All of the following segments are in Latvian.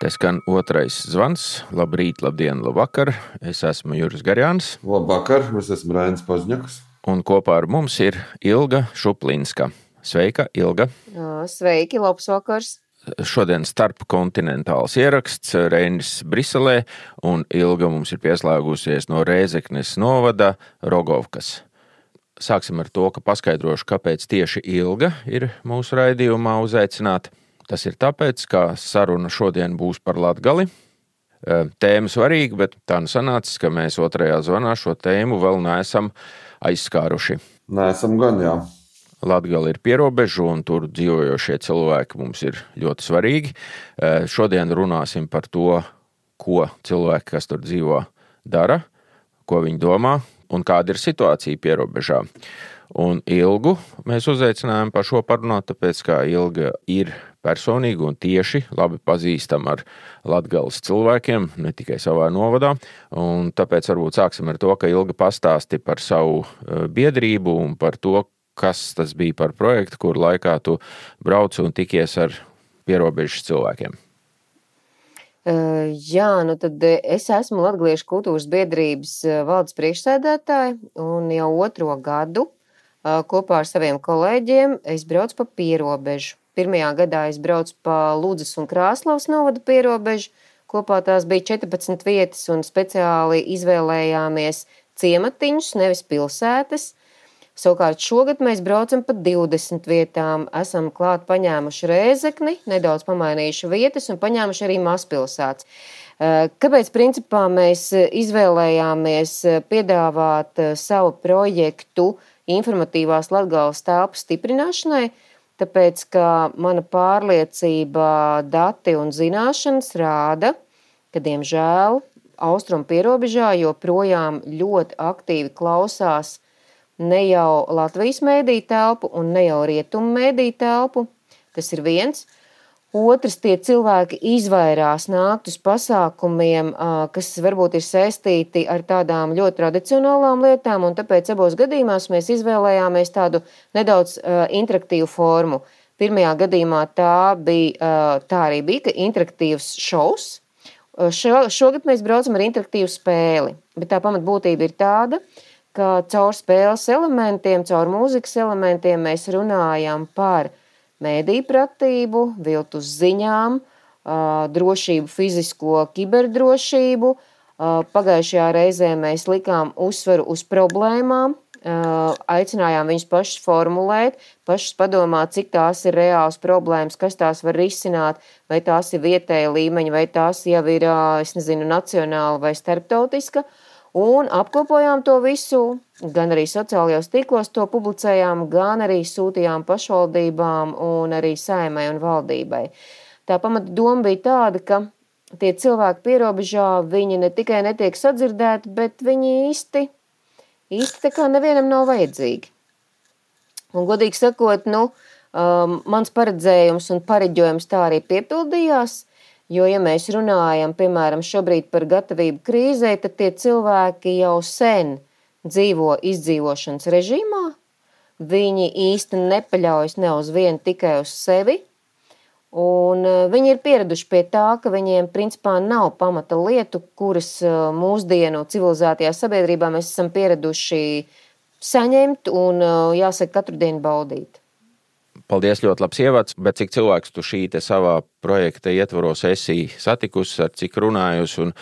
Te skan otrais zvans. Labrīt, labdien, labvakar. Es esmu Juris Garjāns. Labvakar, es esmu Rainis Pozņaks. Un kopā ar mums ir Ilga Šuplinska. Sveika, Ilga! Sveiki, labs vakars! Šodien starpkontinentāls ieraksts Reinis Briselē, un Ilga mums ir pieslēgusies no Rēzeknes novada Rogovkas. Sāksim ar to, ka paskaidrošu, kāpēc tieši Ilga ir mūsu raidījumā uzaicināta. Tas ir tāpēc, ka saruna šodien būs par Latgali. Tēma svarīga, bet tā nu sanācis, ka mēs otrajā zvanā šo tēmu vēl neesam aizskāruši. Neesam gan, jā. Latgali ir pierobeža, un tur dzīvojošie cilvēki mums ir ļoti svarīgi. Šodien runāsim par to, ko cilvēki, kas tur dzīvo, dara, ko viņi domā un kāda ir situācija pierobežā. Un Ilgu mēs uzaicinājām par šo parunāt, tāpēc, ka Ilga ir personīgi un tieši labi pazīstama ar Latgales cilvēkiem, ne tikai savā novadā. Un tāpēc varbūt sāksim ar to, ka Ilga pastāsti par savu biedrību un par to, kas tas bija par projektu, kur laikā tu brauci un tikies ar pierobežas cilvēkiem. Jā, nu tad es esmu Latgaliešu kultūras biedrības valdes priekšsēdētāja un jau 2. gadu kopā ar saviem kolēģiem es braucu pa pierobežu. Pirmajā gadā es braucu pa Ludzas un Krāslavas novada pierobežu. Kopā tās bija 14 vietas un speciāli izvēlējāmies ciematiņus, nevis pilsētas. Savukārt šogad mēs braucam pa 20 vietām. Esam klāt paņēmuši Rēzekni, nedaudz pamainījuši vietas un paņēmuši arī mazpilsētas. Kāpēc principā mēs izvēlējāmies piedāvāt savu projektu informatīvās Latgales telpas stiprināšanai? Tāpēc, ka mana pārliecība, dati un zināšanas rāda, ka, diemžēl, austrumu pierobežā joprojām ļoti aktīvi klausās ne jau Latvijas mēdīju telpu un ne jau rietumu mēdīju telpu. Tas ir viens. Otrs, tie cilvēki izvairās nākt uz pasākumiem, kas varbūt ir saistīti ar tādām ļoti tradicionālām lietām, un tāpēc abos gadījumos mēs izvēlējāmies tādu nedaudz interaktīvu formu. Pirmajā gadījumā tā arī bija, ka interaktīvs šovs. Šogad mēs braucam ar interaktīvu spēli, bet tā pamatbūtība ir tāda, ka caur spēles elementiem, caur mūzikas elementiem mēs runājam par mēdīju pratību, viltus ziņām, drošību, fizisko kiberdrošību. Pagājušajā reizē mēs likām uzsvaru uz problēmām, aicinājām viņus pašus formulēt, pašus padomāt, cik tās ir reāls problēmas, kas tās var risināt, vai tās ir vietēja līmeņa, vai tās jau ir, nacionāla vai starptautiska. Un apkopojām to visu, gan arī sociālajos tīklos to publicējām, gan arī sūtījām pašvaldībām un arī Saeimai un valdībai. Tā pamata doma bija tāda, ka tie cilvēki pierobežā, viņi ne tikai netiek sadzirdēti, bet viņi īsti tā kā nevienam nav vajadzīgi. Un godīgi sakot, mans paredzējums un pareģojums tā arī piepildījās. Jo, ja mēs runājam, piemēram, šobrīd par gatavību krīzē, tad tie cilvēki jau sen dzīvo izdzīvošanas režīmā. Viņi īsti nepaļaujas ne uz vienu, tikai uz sevi. Un viņi ir pieraduši pie tā, ka viņiem principā nav pamata lietu, kuras mūsdienu civilizētajā sabiedrībā mēs esam pieraduši saņemt un, jāsaka, katru dienu baudīt. Paldies, ļoti labs ievads, bet cik cilvēks tu šī te savā projekta ietvaros esi satikusi, ar cik runājusi un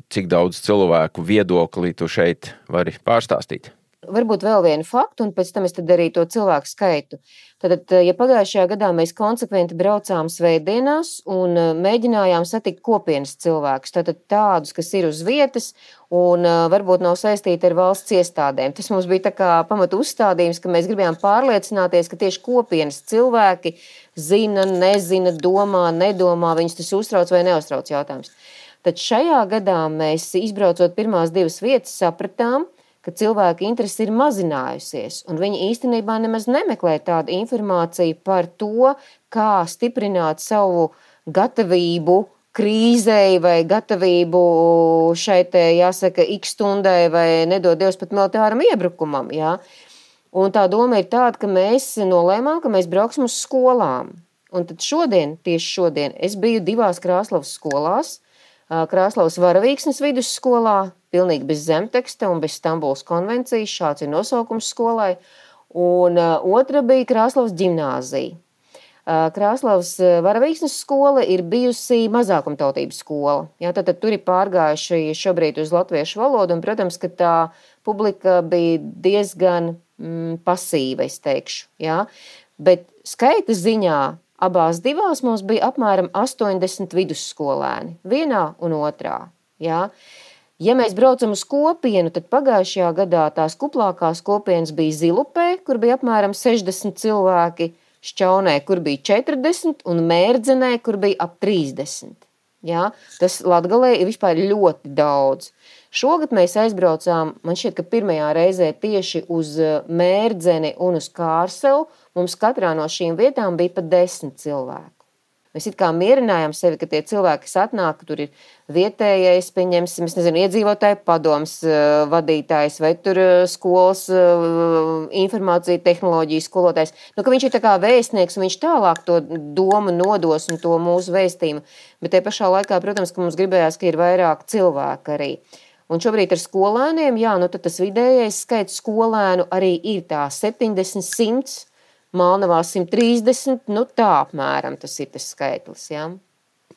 cik daudz cilvēku viedokli tu šeit vari pārstāstīt? Varbūt vēl vienu faktu, un pēc tam es tad arī to cilvēku skaitu. Tad, ja pagājušajā gadā mēs konsekventi braucām svētdienās un mēģinājām satikt kopienas cilvēkus, tātad tādus, kas ir uz vietas un varbūt nav saistīti ar valsts iestādēm. Tas mums bija tā kā pamata uzstādījums, ka mēs gribējām pārliecināties, ka tieši kopienas cilvēki zina, nezina, domā, nedomā, viņus tas uztrauc vai neuztrauc jautājums. Tad šajā gadā mēs, izbraucot pirmās 2 vietas, sapratām, ka cilvēka interese ir mazinājusies, un viņi īstenībā nemaz nemeklē tādu informāciju par to, kā stiprināt savu gatavību krīzei vai gatavību šai te, jāsaka, x stundai vai nedod Dievs pat militāram iebrukumam. Jā. Un tā doma ir tāda, ka mēs nolēmām, ka mēs brauksim uz skolām. Un tad tieši šodien, es biju 2 Krāslavas skolās. Krāslavas Varavīksnes vidusskolā, pilnīgi bez zemteksta un bez Stambulas konvencijas, šāds ir nosaukums skolai. Un otra bija Krāslavas ģimnāzija. Krāslavas Varavīksnes skola ir bijusi mazākumtautības skola. Jā, tad tur ir pārgājuši šobrīd uz latviešu valodu, un, protams, ka tā publika bija diezgan pasīva, es teikšu. Jā. Bet skaita ziņā abās divās mums bija apmēram 80 vidusskolēni, vienā un otrā. Jā. Ja mēs braucam uz kopienu, tad pagājušajā gadā tās kuplākās kopienas bija Zilupē, kur bija apmēram 60 cilvēki, Šķaunē, kur bija 40, un Mērdzenē, kur bija ap 30. Jā, tas Latgalē ir vispār ļoti daudz. Šogad mēs aizbraucām, man šķiet, ka pirmajā reizē tieši uz Mērdzeni un uz Kārsevu. Mums katrā no šīm vietām bija pat 10 cilvēku. Mēs it kā mierinājām sevi, ka tie cilvēki, kas atnāk, tur ir vietējais, pieņemsim, iedzīvotāju padoms vadītājs vai tur skolas informācija tehnoloģijas skolotājs. Ka viņš ir tā kā vēstnieks un viņš tālāk to domu nodos un to mūsu vēstījumu. Bet te pašā laikā, protams, ka mums gribējās, ka ir vairāk cilvēku arī. Un šobrīd ar skolēniem, tad tas vidējais skaits skolēnu arī ir tā 70, 100. Malnavā 130, tā apmēram tas ir tas skaitlis, jā.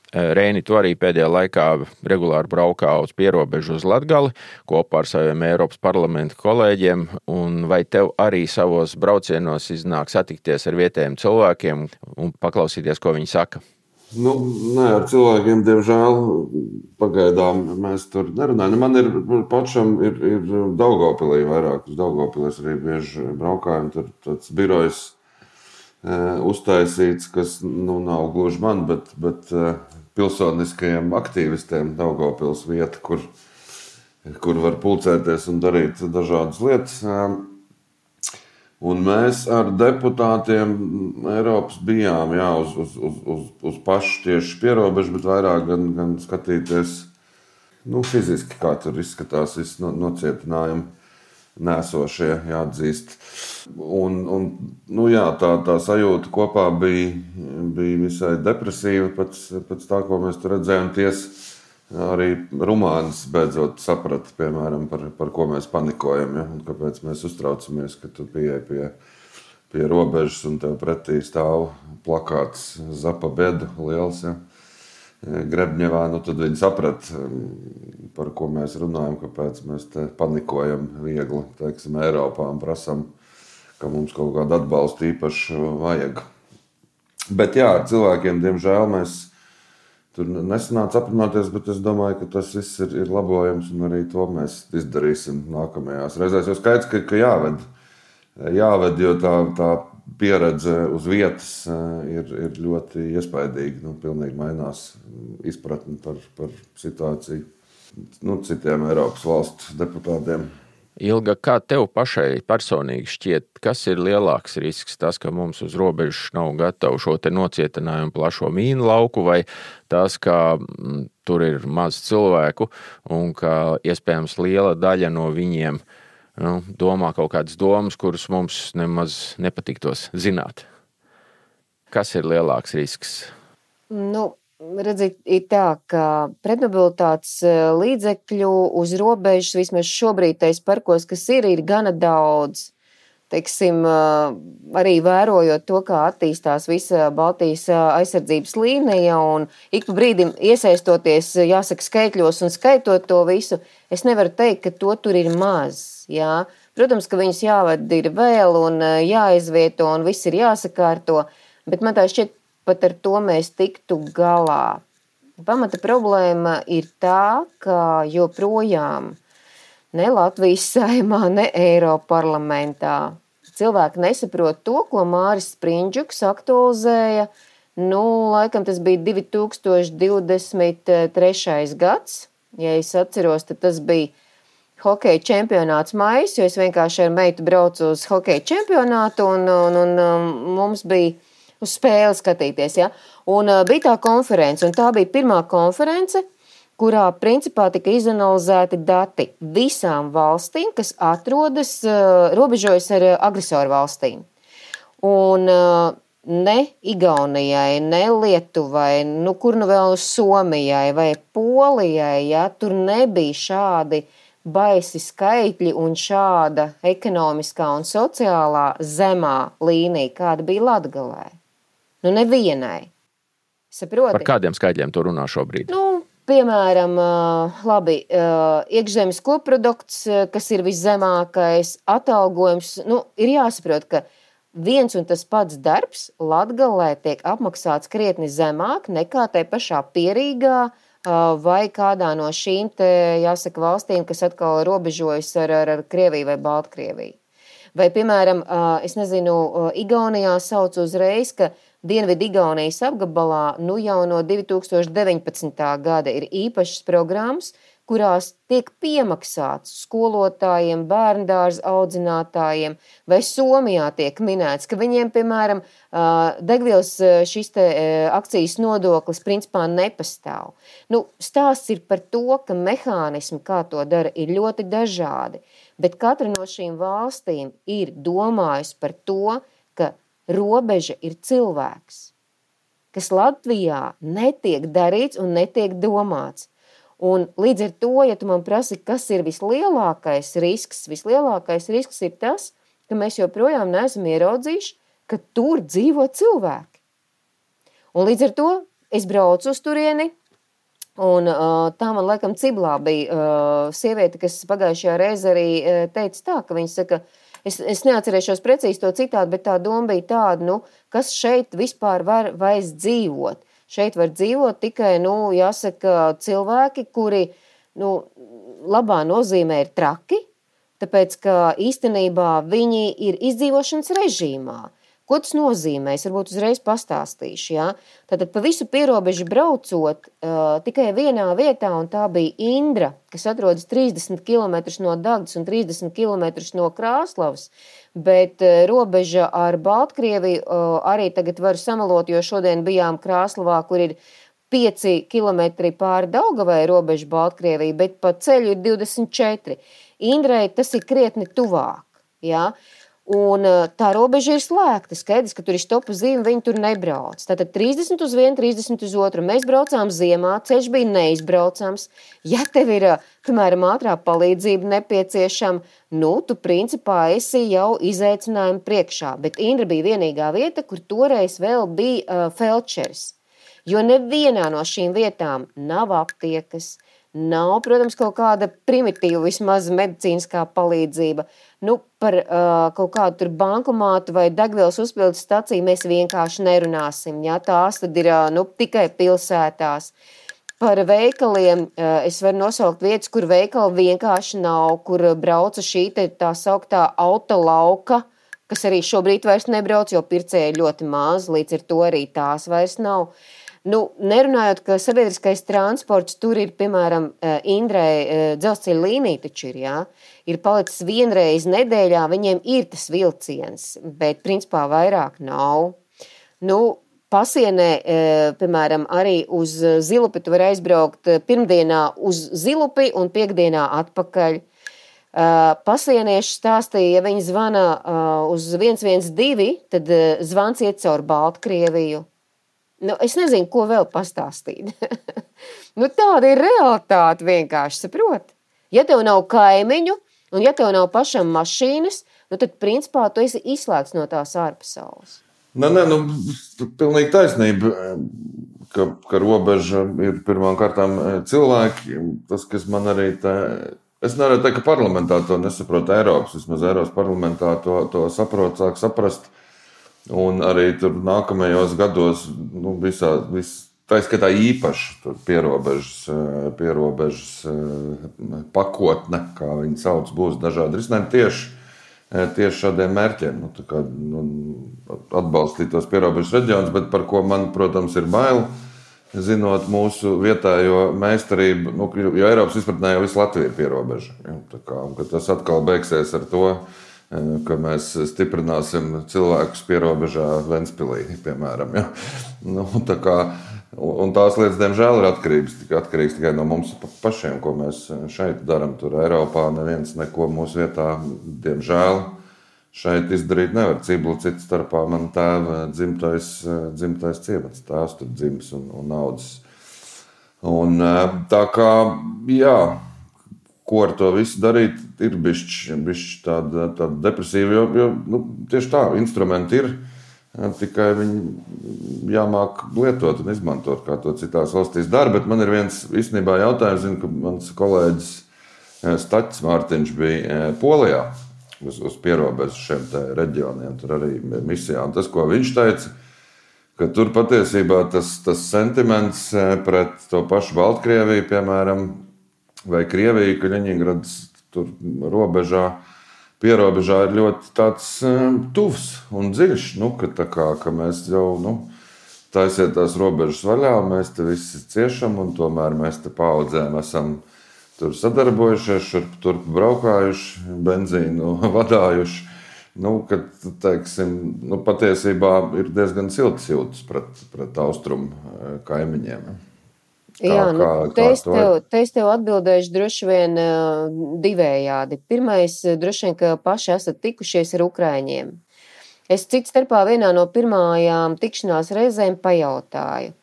Reini, tu arī pēdējā laikā regulāri braukā uz pierobežu uz Latgali kopā ar saviem Eiropas parlamenta kolēģiem, un vai tev arī savos braucienos iznāk satikties ar vietējiem cilvēkiem un paklausīties, ko viņi saka? Nē, ar cilvēkiem, diemžēl, pagaidām mēs tur nerunājam. Man ir pašam ir Daugavpilī vairāk, uz Daugavpilī es arī bieži braukājam, tur tāds birojs uztaisīts, kas nav gluži man, bet pilsoniskajiem aktīvistiem Daugavpils vieta, kur var pulcēties un darīt dažādas lietas. Un mēs ar deputātiem Eiropas bijām uz pašu tieši pierobežu, bet vairāk gan skatīties fiziski, kā tur izskatās nocietinājumi nēsošie, jāatzīst. Tā sajūta kopā bija visai depresīva pēc tā, ko mēs tur redzējām. Arī Rumānis beidzot saprata, piemēram, par ko mēs panikojam, un kāpēc mēs uztraucamies, ka tu pieeji pie robežas un tev pretī stāv plakāts Zapa Bedu liels, Grebņevā, tad viņi saprata, par ko mēs runājam, kāpēc mēs te panikojam viegli, teiksim, Eiropā un prasam, ka mums kaut kādu atbalstu īpaši vajag. Bet ar cilvēkiem, diemžēl, mēs tur nesanāca aprunāties, bet es domāju, ka tas viss ir labojams un arī to mēs izdarīsim nākamajās reizēs. Jo skaidrs, ka jāved, jo tā pieredze uz vietas ir ļoti iespaidīga. Pilnīgi mainās izpratni par situāciju citiem Eiropas valstu deputātiem. Ilga, kā tev pašai personīgi šķiet, kas ir lielāks risks? Tas, ka mums uz robežas nav gatavu šo te nocietinājumu plašo mīnu lauku, vai tas, ka tur ir maz cilvēku un ka iespējams liela daļa no viņiem domā kaut kādas domas, kuras mums nemaz nepatiktos zināt. Kas ir lielāks risks? Redziet, ir tā, ka pretmobilitātes līdzekļu uz robežas vismaz šobrīd tais parkos, kas ir gana daudz. Teiksim, arī vērojot to, kā attīstās visa Baltijas aizsardzības līnija un ik pa brīdim iesaistoties, jāsaka, skaitļos un skaitot to visu, es nevaru teikt, ka to tur ir maz. Jā. Protams, ka viņus jāved ir vēl un jāizvieto un viss ir jāsakārto, bet man tā šķiet, pat ar to mēs tiktu galā. Pamata problēma ir tā, ka joprojām ne Latvijas Saeimā, ne Eiroparlamentā cilvēki nesaprot to, ko Māris Sprindžuks aktualizēja. Laikam tas bija 2023. gads. Ja es atceros, tad tas bija hokeja čempionāts maijs, jo es vienkārši ar meitu braucu uz hokeja čempionātu un mums bija uz spēli skatīties. Ja? Un bija tā konference, un tā bija pirmā konference, kurā principā tika izanalizēti dati visām valstīm, kas atrodas robežojas ar agresoru valstīm. Un ne Igaunijai, ne Lietuvai, kur nu vēl Somijai vai Polijai, ja tur nebija šādi baisi skaitļi un šāda ekonomiskā un sociālā zemā līnija, kāda bija Latgalē. Nevienai. Saproti? Par kādiem skaitļiem tu runā šobrīd? Piemēram, iekšzemes koprodukts, kas ir viszemākais, atalgojums. Ir jāsaprot, ka viens un tas pats darbs Latgalē tiek apmaksāts krietni zemāk nekā tai pašā Pierīgā vai kādā no šīm te, jāsaka, valstīm, kas atkal robežojas ar Krieviju vai Baltkrieviju. Vai, piemēram, es nezinu, Igaunijā sauc uzreiz, ka Dienvidu Igaunijas apgabalā jau no 2019. gada ir īpašas programmas, kurās tiek piemaksāts skolotājiem, bērndārza audzinātājiem, vai Somijā tiek minēts, ka viņiem, piemēram, degvielas šis te akcijas nodoklis principā nepastāv. Stāsts ir par to, ka mehānismi, kā to dara, ir ļoti dažādi, bet katra no šīm valstīm ir domājusi par to, ka robeža ir cilvēks, kas Latvijā netiek darīts un netiek domāts. Un līdz ar to, ja tu man prasi, kas ir vislielākais risks ir tas, ka mēs joprojām neesam ieraudzījuši, ka tur dzīvo cilvēki. Un līdz ar to es braucu uz turieni, un tā man laikam Ciblā bija sieviete, kas pagājušajā reizē arī teica tā, ka viņa saka, es neatcerēšos precīzi to citātu, bet tā doma bija tāda, kas šeit vispār var vairs dzīvot. Šeit var dzīvot tikai, jāsaka, cilvēki, kuri, labā nozīmē ir traki, tāpēc, ka īstenībā viņi ir izdzīvošanas režīmā. Ko tas nozīmē? Es varbūt uzreiz pastāstīšu. Ja? Tātad pa visu pierobežu braucot tikai vienā vietā, un tā bija Indra, kas atrodas 30 km no Dagdas un 30 km no Krāslavas, bet robeža ar Baltkrieviju arī tagad varu samalot, jo šodien bijām Krāslavā, kur ir 5 km pāri Daugavai robeža Baltkrievija, bet pa ceļu ir 24. Indrai tas ir krietni tuvāk. Ja? Un tā robeža ir slēgta. Skaidrs, ka tur ir stopa zīme, viņi tur nebrauc. Tātad 30 uz vienu, 30 uz otru. Mēs braucām ziemā, ceļš bija neizbraucams. Ja tev ir, piemēram, ātrā palīdzība nepieciešama, tu principā esi jau izaicinājumi priekšā. Bet Indra bija vienīgā vieta, kur toreiz vēl bija felčeris. Jo nevienā no šīm vietām nav aptiekas, nav, protams, kaut kāda primitīva vismaz medicīniskā palīdzība. Par kaut kādu tur bankomātu vai degvielas uzpildes staciju mēs vienkārši nerunāsim. Ja? Tās tad ir tikai pilsētās. Par veikaliem es varu nosaukt vietas, kur veikali vienkārši nav, kur brauca šī tā sauktā autolauka, kas arī šobrīd vairs nebrauc, jo pircēji ļoti maz, līdz ar to arī tās vairs nav. Nerunājot, ka sabiedriskais transports tur ir, piemēram, Indrai dzelzceļa līnija taču ir, jā. Ir palicis vienreiz nedēļā, viņiem ir tas vilciens, bet principā vairāk nav. Pasienē, piemēram, arī uz Zilupi tu var aizbraukt pirmdienā uz Zilupi un piekdienā atpakaļ. Pasienieši stāstīja, ja viņi zvana uz 112, tad zvans iet caur Baltkrieviju. Es nezinu, ko vēl pastāstīt. Tāda ir realitāte vienkārši, saprot? Ja tev nav kaimiņu un ja tev nav pašam mašīnas, tad principā tu esi izslēgts no tās ārpasaules. Pilnīgi taisnība, ka robeža ir pirmām kārtām cilvēki. Tas, kas man arī es nevaru teikt, ka parlamentā to nesaprot Eiropas, vismaz Eiropas parlamentā to saprot, sāk saprast. Un arī tur nākamajos gados tā skaitā īpaši pierobežas pakotne, kā viņi sauc, būs dažādi risinājumi tieši šādiem mērķiem. Atbalstīt tos pierobežas reģionus, bet par ko man, protams, ir bail, zinot mūsu vietējo meistarību, jo Eiropas izpratnē jau visu Latviju ir pierobeža. Kad tas atkal beigsies ar to, ka mēs stiprināsim cilvēkus pierobežā Ventspilī, piemēram. Ja? Un tās lietas, diemžēl, ir atkarīgs tikai no mums pašiem, ko mēs šeit darām. Tur Eiropā neviens neko mūsu vietā, diemžēl, šeit izdarīt nevar. Ciblu citu starpā man tēva dzimtais ciemats, tēvs tur dzimis un audzis. Un tā kā, jā, ko ar to visu darīt, ir bišķi tāda depresīva, jo tieši tā, instrumenti ir, tikai viņi jāmāk lietot un izmantot, kā to citās valstīs dara, bet man ir viens īstenībā jautājums, zinu, ka mans kolēģis Staķis Mārtiņš bija Polijā uz pierobežu šiem te reģioniem, tur arī misijā, un tas, ko viņš teica, ka tur patiesībā tas sentiments pret to pašu Baltkrieviju, piemēram, vai Krieviju, ka Ļeņingradas tur pierobežā ir ļoti tāds tuvs un dziļš, ka mēs jau taisiet tās robežas vaļā, mēs te visi ciešam, un tomēr mēs te paudzēm esam tur sadarbojušies, šurp turp braukājuši, benzīnu vadājuši. Kad, teiksim, patiesībā ir diezgan siltas jūtas pret austrumu kaimiņiem. Te es tev atbildēšu droši vien divējādi. Pirmais, droši vien, ka paši esat tikušies ar ukraiņiem. Es cits starpā vienā no pirmajām tikšanās reizēm pajautāju.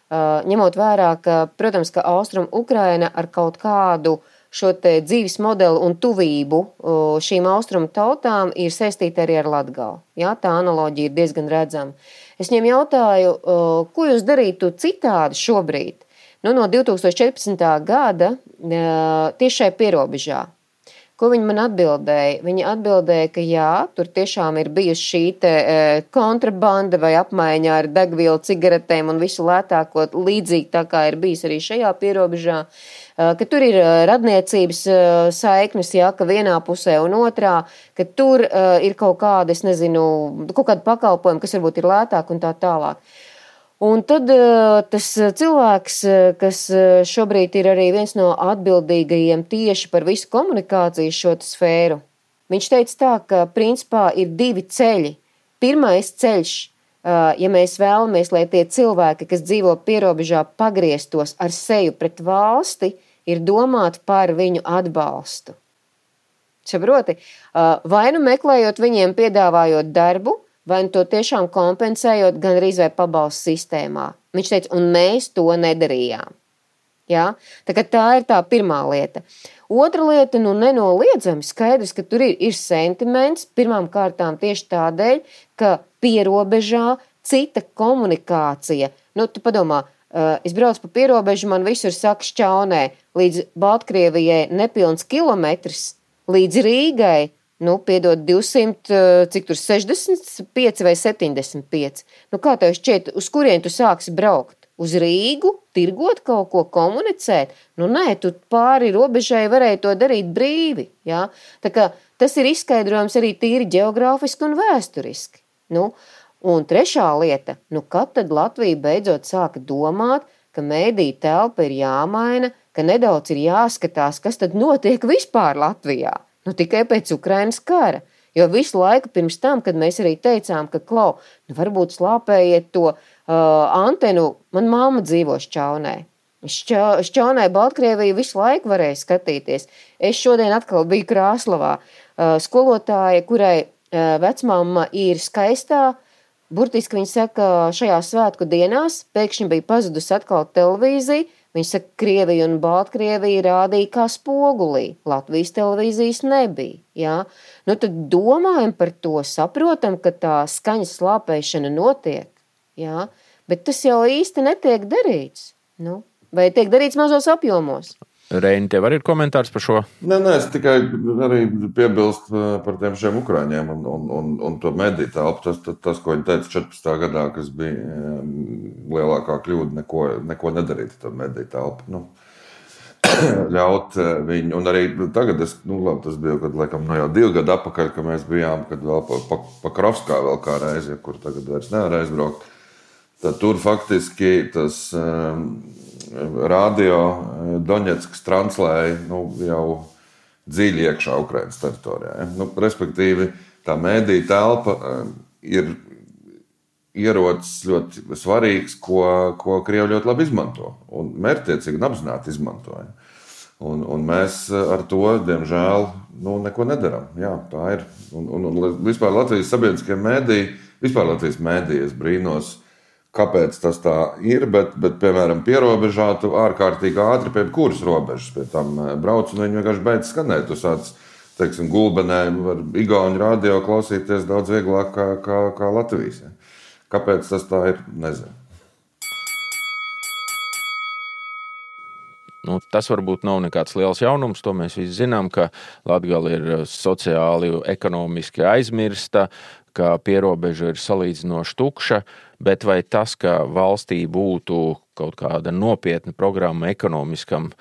Ņemot vērā, ka, protams, ka Austrum Ukraina ar kaut kādu šo te dzīves modeli un tuvību šīm austrumu tautām ir saistīta arī ar Latgali. Jā, tā analoģija ir diezgan redzama. Es viņiem jautāju, ko jūs darītu citādi šobrīd? No 2014. gada tieši šai pierobežā. Ko viņi man atbildēja? Viņi atbildēja, ka jā, tur tiešām ir bijusi šī te kontrabanda vai apmaiņā ar degvielu, cigaretēm un visu lētāko līdzīgi tā kā ir bijis arī šajā pierobežā. Ka tur ir radniecības saiknes, jā, ka vienā pusē un otrā, ka tur ir kaut kāda, es nezinu, kaut kāda pakalpojuma, kas varbūt ir lētāk un tā tālāk. Un tad tas cilvēks, kas šobrīd ir arī viens no atbildīgajiem tieši par visu komunikāciju šo sfēru, viņš teica tā, ka principā ir divi ceļi. Pirmais ceļš, ja mēs vēlamies, lai tie cilvēki, kas dzīvo pierobežā, pagrieztos ar seju pret valsti, ir domāt par viņu atbalstu. Saproti, vai nu meklējot viņiem piedāvājot darbu, vai nu to tiešām kompensējot gan arī vai pabalstu sistēmā. Viņš teica, un mēs to nedarījām. Jā? Tā ir tā pirmā lieta. Otra lieta, nenoliedzami skaidrs, ka tur ir sentiments, pirmām kārtām tieši tādēļ, ka pierobežā cita komunikācija. Tu padomā, es braucu pa pierobežu, man visur saka Šķaunē, līdz Baltkrievijai nepilns kilometrs, līdz Rīgai, piedod 200, cik tur 65 vai 75. Kā tev šķiet, uz kurien tu sāksi braukt? Uz Rīgu, tirgot kaut ko, komunicēt? Nē, tu pāri robežai varēji to darīt brīvi. Jā? Tā kā tas ir izskaidrojums arī tīri ģeogrāfiski un vēsturiski. Un trešā lieta, kad tad Latvija beidzot sāka domāt, ka mediju telpa ir jāmaina, ka nedaudz ir jāskatās, kas tad notiek vispār Latvijā. Tikai pēc Ukrainas kara. Jo visu laiku pirms tam, kad mēs arī teicām, ka varbūt slāpējiet to antenu, man mamma dzīvo Šķaunē. Šķaunē Baltkrieviju visu laiku varēja skatīties. Es šodien atkal biju Krāslavā. Skolotāja, kurai vecmamma ir Skaistā, burtiski viņa saka, šajās svētku dienās pēkšņi bija pazudusi atkal televīzija. Viņa saka, Krievija un Baltkrievija rādīja kā spogulī. Latvijas televīzijas nebija. Jā? Tad domājam par to, saprotam, ka tā skaņas slāpēšana notiek. Jā? Bet tas jau īsti netiek darīts. Vai tiek darīts mazos apjomos? Reini, tev arī ir komentārs par šo? Nē, es tikai arī piebilstu par tiem šiem ukraiņiem un to mediju telpu. Tas, ko viņi teica 14. gadā, kas bija lielākā kļūda, neko nedarīt ar to mediju telpu. Ļaut viņu, un arī tagad, tas bija, kad laikam jau 2 gadu atpakaļ, kad mēs bijām, kad vēl pa Krovskā vēl kā reizi, kur tagad vairs nevar aizbraukt. Tad tur faktiski tas radio Doņetskas translēja jau dziļi iekšā Ukrainas teritorijā. Respektīvi, tā mediju telpa ir ierocis ļoti svarīgs, ko Krievi ļoti labi izmanto un mērķtiecīgi un apzināti izmantoja. Un mēs ar to, diemžēl, neko nedaram. Jā, tā ir. Un vispār Latvijas sabiedriskie mēdīji, vispār Latvijas mēdīji, es brīnos, kāpēc tas tā ir, bet piemēram, pierobežā tu ārkārtīgi ātri pie kuras robežas pie tam brauc, un viņi vienkārši beidz skanēt. Tu sāc, teiksim, Gulbenē var igauņu radio klausīties daudz vieglāk kā Latvijas. Ja? Kāpēc tas tā ir, nezinu. Tas varbūt nav nekāds liels jaunums, to mēs visi zinām, ka Latgale ir sociāli, ekonomiski aizmirsta, ka pierobeža ir salīdzinoši tukša, bet vai tas, ka valstī būtu kaut kāda nopietna programma ekonomiskam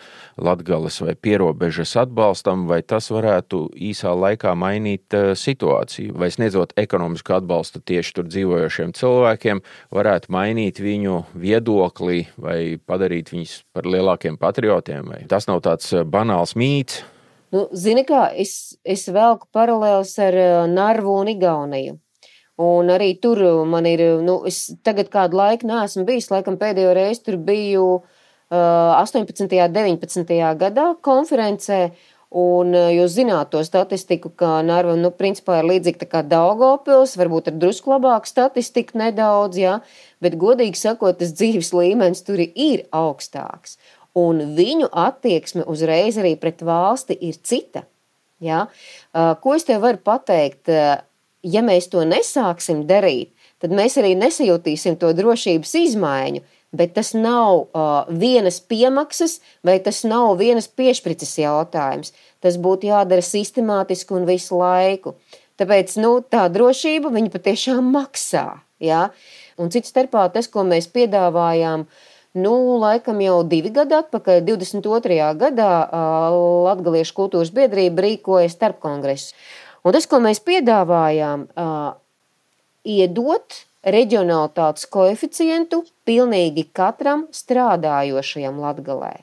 Latgales vai pierobežas atbalstam, vai tas varētu īsā laikā mainīt situāciju, vai sniedzot ekonomisku atbalstu tieši tur dzīvojošiem cilvēkiem, varētu mainīt viņu viedokli vai padarīt viņus par lielākiem patriotiem, vai tas nav tāds banāls mīts? Zini kā, es velku paralēlus ar Narvu un Igauniju. Un arī tur man ir, es tagad kādu laiku neesmu bijis, laikam pēdējo reizi tur biju 18. 19. gadā konferencē, un jūs zināt to statistiku, ka Narva, principā ir līdzīga tā kā Daugavpils, varbūt ar drusku labāku statistiku nedaudz, jā, bet godīgi sakot, tas dzīves līmenis tur ir augstāks, un viņu attieksme uzreiz arī pret valsti ir cita, jā. Ko es tev varu pateikt? Ja mēs to nesāksim darīt, tad mēs arī nesajūtīsim to drošības izmaiņu, bet tas nav vienas piemaksas vai tas nav vienas piešprices jautājums. Tas būtu jādara sistemātiski un visu laiku. Tāpēc tā drošība viņa patiešām maksā. Ja? Un cits starpā tas, ko mēs piedāvājām, laikam jau 2 gadi atpakaļ, 22. gadā Latgaliešu kultūras biedrība rīkoja starpkongresu. Un tas, ko mēs piedāvājām, iedot reģionalitātes koeficientu pilnīgi katram strādājošajam Latgalē.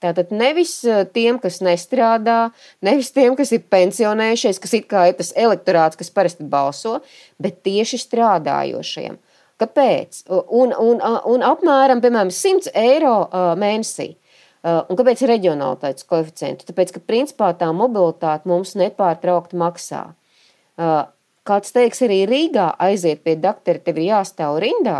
Tātad nevis tiem, kas nestrādā, nevis tiem, kas ir pensionējušies, kas it kā ir tas elektorāts, kas parasti balso, bet tieši strādājošajam. Kāpēc? Un apmēram, piemēram, 100 eiro mēnesī. Un kāpēc reģionalitātes koeficientu? Tāpēc, ka principā tā mobilitāte mums nepārtraukti maksā. Kāds teiks, arī Rīgā aiziet pie doktora, tev ir jāstāv rindā.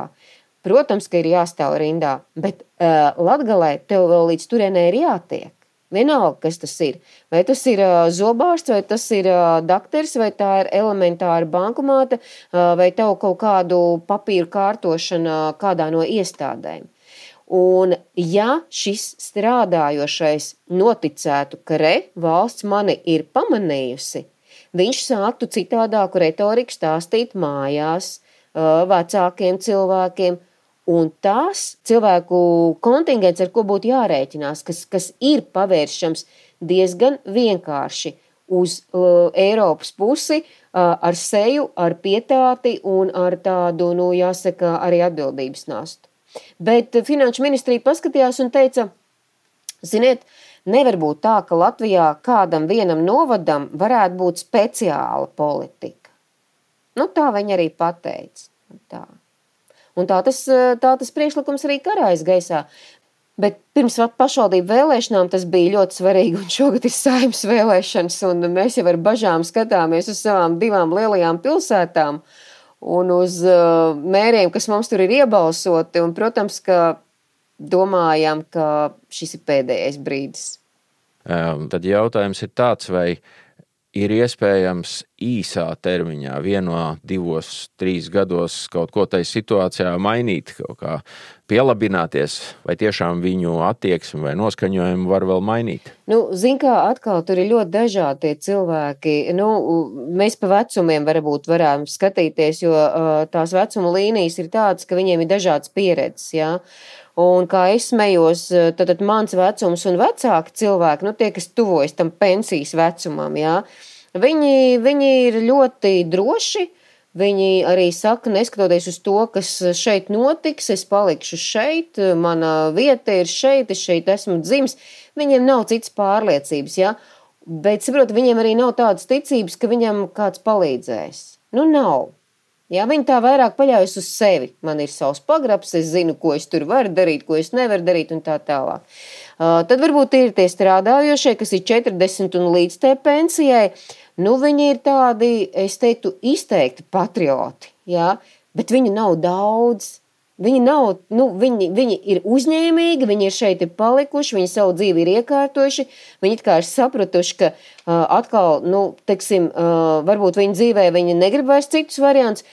Protams, ka ir jāstāv rindā, bet Latgalē tev vēl līdz turienei ir jātiek. Vienalga, kas tas ir. Vai tas ir zobārsts, vai tas ir doktors, vai tā ir elementāra bankomāta, vai tev kaut kādu papīru kārtošana kādā no iestādēm. Un ja šis strādājošais noticētu, ka valsts mani ir pamanījusi, viņš sāktu citādāku retoriku stāstīt mājās, vecākiem cilvēkiem, un tās cilvēku kontingents, ar ko būtu jārēķinās, kas ir pavēršams diezgan vienkārši uz Eiropas pusi, ar seju, ar pietāti un ar tādu, jāsaka, arī atbildības nastu. Bet Finanšu ministrija paskatījās un teica, ziniet, nevar būt tā, ka Latvijā kādam vienam novadam varētu būt speciāla politika. Tā viņi arī pateica. Tā. Un tā tas priekšlikums arī karājas gaisā. Bet pirms pašvaldību vēlēšanām tas bija ļoti svarīgi, un šogad ir Saeimas vēlēšanas, un mēs jau ar bažām skatāmies uz savām 2 lielajām pilsētām, un uz mēriem, kas mums tur ir iebalsoti, un, protams, ka domājam, ka šis ir pēdējais brīdis. Tad jautājums ir tāds, vai ir iespējams īsā termiņā, 1, 2, 3 gados kaut ko tai situācijā mainīt, kaut kā pielabināties, vai tiešām viņu attieksmi vai noskaņojumu var vēl mainīt? Zin kā, atkal tur ir ļoti dažādi tie cilvēki. Mēs pa vecumiem varbūt varam skatīties, jo tās vecuma līnijas ir tādas, ka viņiem ir dažādas pieredzes, jā. Un kā es smējos, tad mans vecums un vecāki cilvēki, tie, kas tuvojas tam pensijas vecumam, jā, viņi ir ļoti droši. Viņi arī saka, neskatoties uz to, kas šeit notiks, es palikšu šeit, mana vieta ir šeit, es šeit esmu dzimis. Viņiem nav citas pārliecības, ja? Bet, saprot, viņiem arī nav tādas ticības, ka viņam kāds palīdzēs. Nav. Jā, viņi tā vairāk paļaujas uz sevi. Man ir savs pagrabs, es zinu, ko es tur varu darīt, ko es nevaru darīt un tā tālāk. Tad varbūt ir tie strādājošie, kas ir 40 un līdz te pensijai. Nu, viņi ir tādi, es teiktu, izteikti patrioti, jā, bet viņi nav daudz. Viņi ir uzņēmīgi, viņi ir šeit palikuši, viņi savu dzīvi ir iekārtojuši, viņi it kā ir sapratuši, ka atkal, varbūt viņa dzīvē viņi negrib vairs citus variants.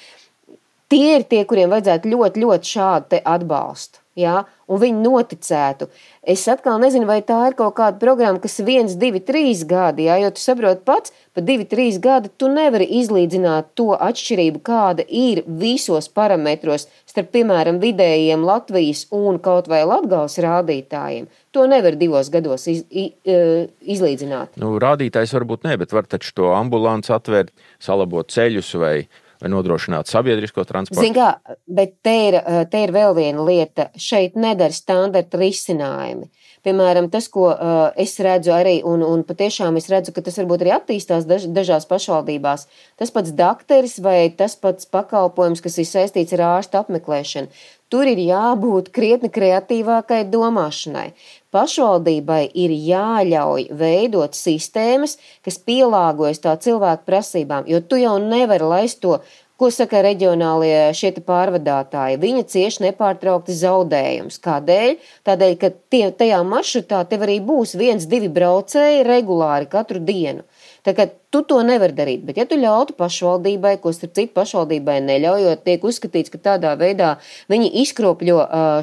Tie ir tie, kuriem vajadzētu ļoti, ļoti šādu te atbalstu. Jā, un viņi noticētu. Es atkal nezinu, vai tā ir kaut kāda programma, kas 1, 2, 3 gadi, jā, jo tu saproti pats, pa 2, 3 gadi tu nevari izlīdzināt to atšķirību, kāda ir visos parametros starp, piemēram, vidējiem Latvijas un kaut vai Latgales rādītājiem. To nevar 2 gados izlīdzināt. Nu, rādītājs varbūt ne, bet var taču to ambulanci atvērt, salabot ceļus vai nodrošināt sabiedrisko transportu. Zin kā, bet te ir vēl viena lieta. Šeit nedara standarta risinājumi. Piemēram, tas, ko es redzu arī, un patiešām es redzu, ka tas varbūt arī attīstās dažās pašvaldībās, tas pats dakteris vai tas pats pakalpojums, kas ir saistīts ar ārsta apmeklēšanu. Tur ir jābūt krietni kreatīvākai domāšanai. Pašvaldībai ir jāļauj veidot sistēmas, kas pielāgojas tā cilvēku prasībām, jo tu jau nevari laist to, ko saka reģionālie šie pārvadātāji. Viņa cieš nepārtraukti zaudējums. Kādēļ? Tādēļ, ka tajā maršrutā tev arī būs 1, 2 braucēji regulāri katru dienu. Tā kā tu to nevar darīt, bet ja tu ļautu pašvaldībai, ko starp citu pašvaldībai neļaujot, tiek uzskatīts, ka tādā veidā viņi izkropļo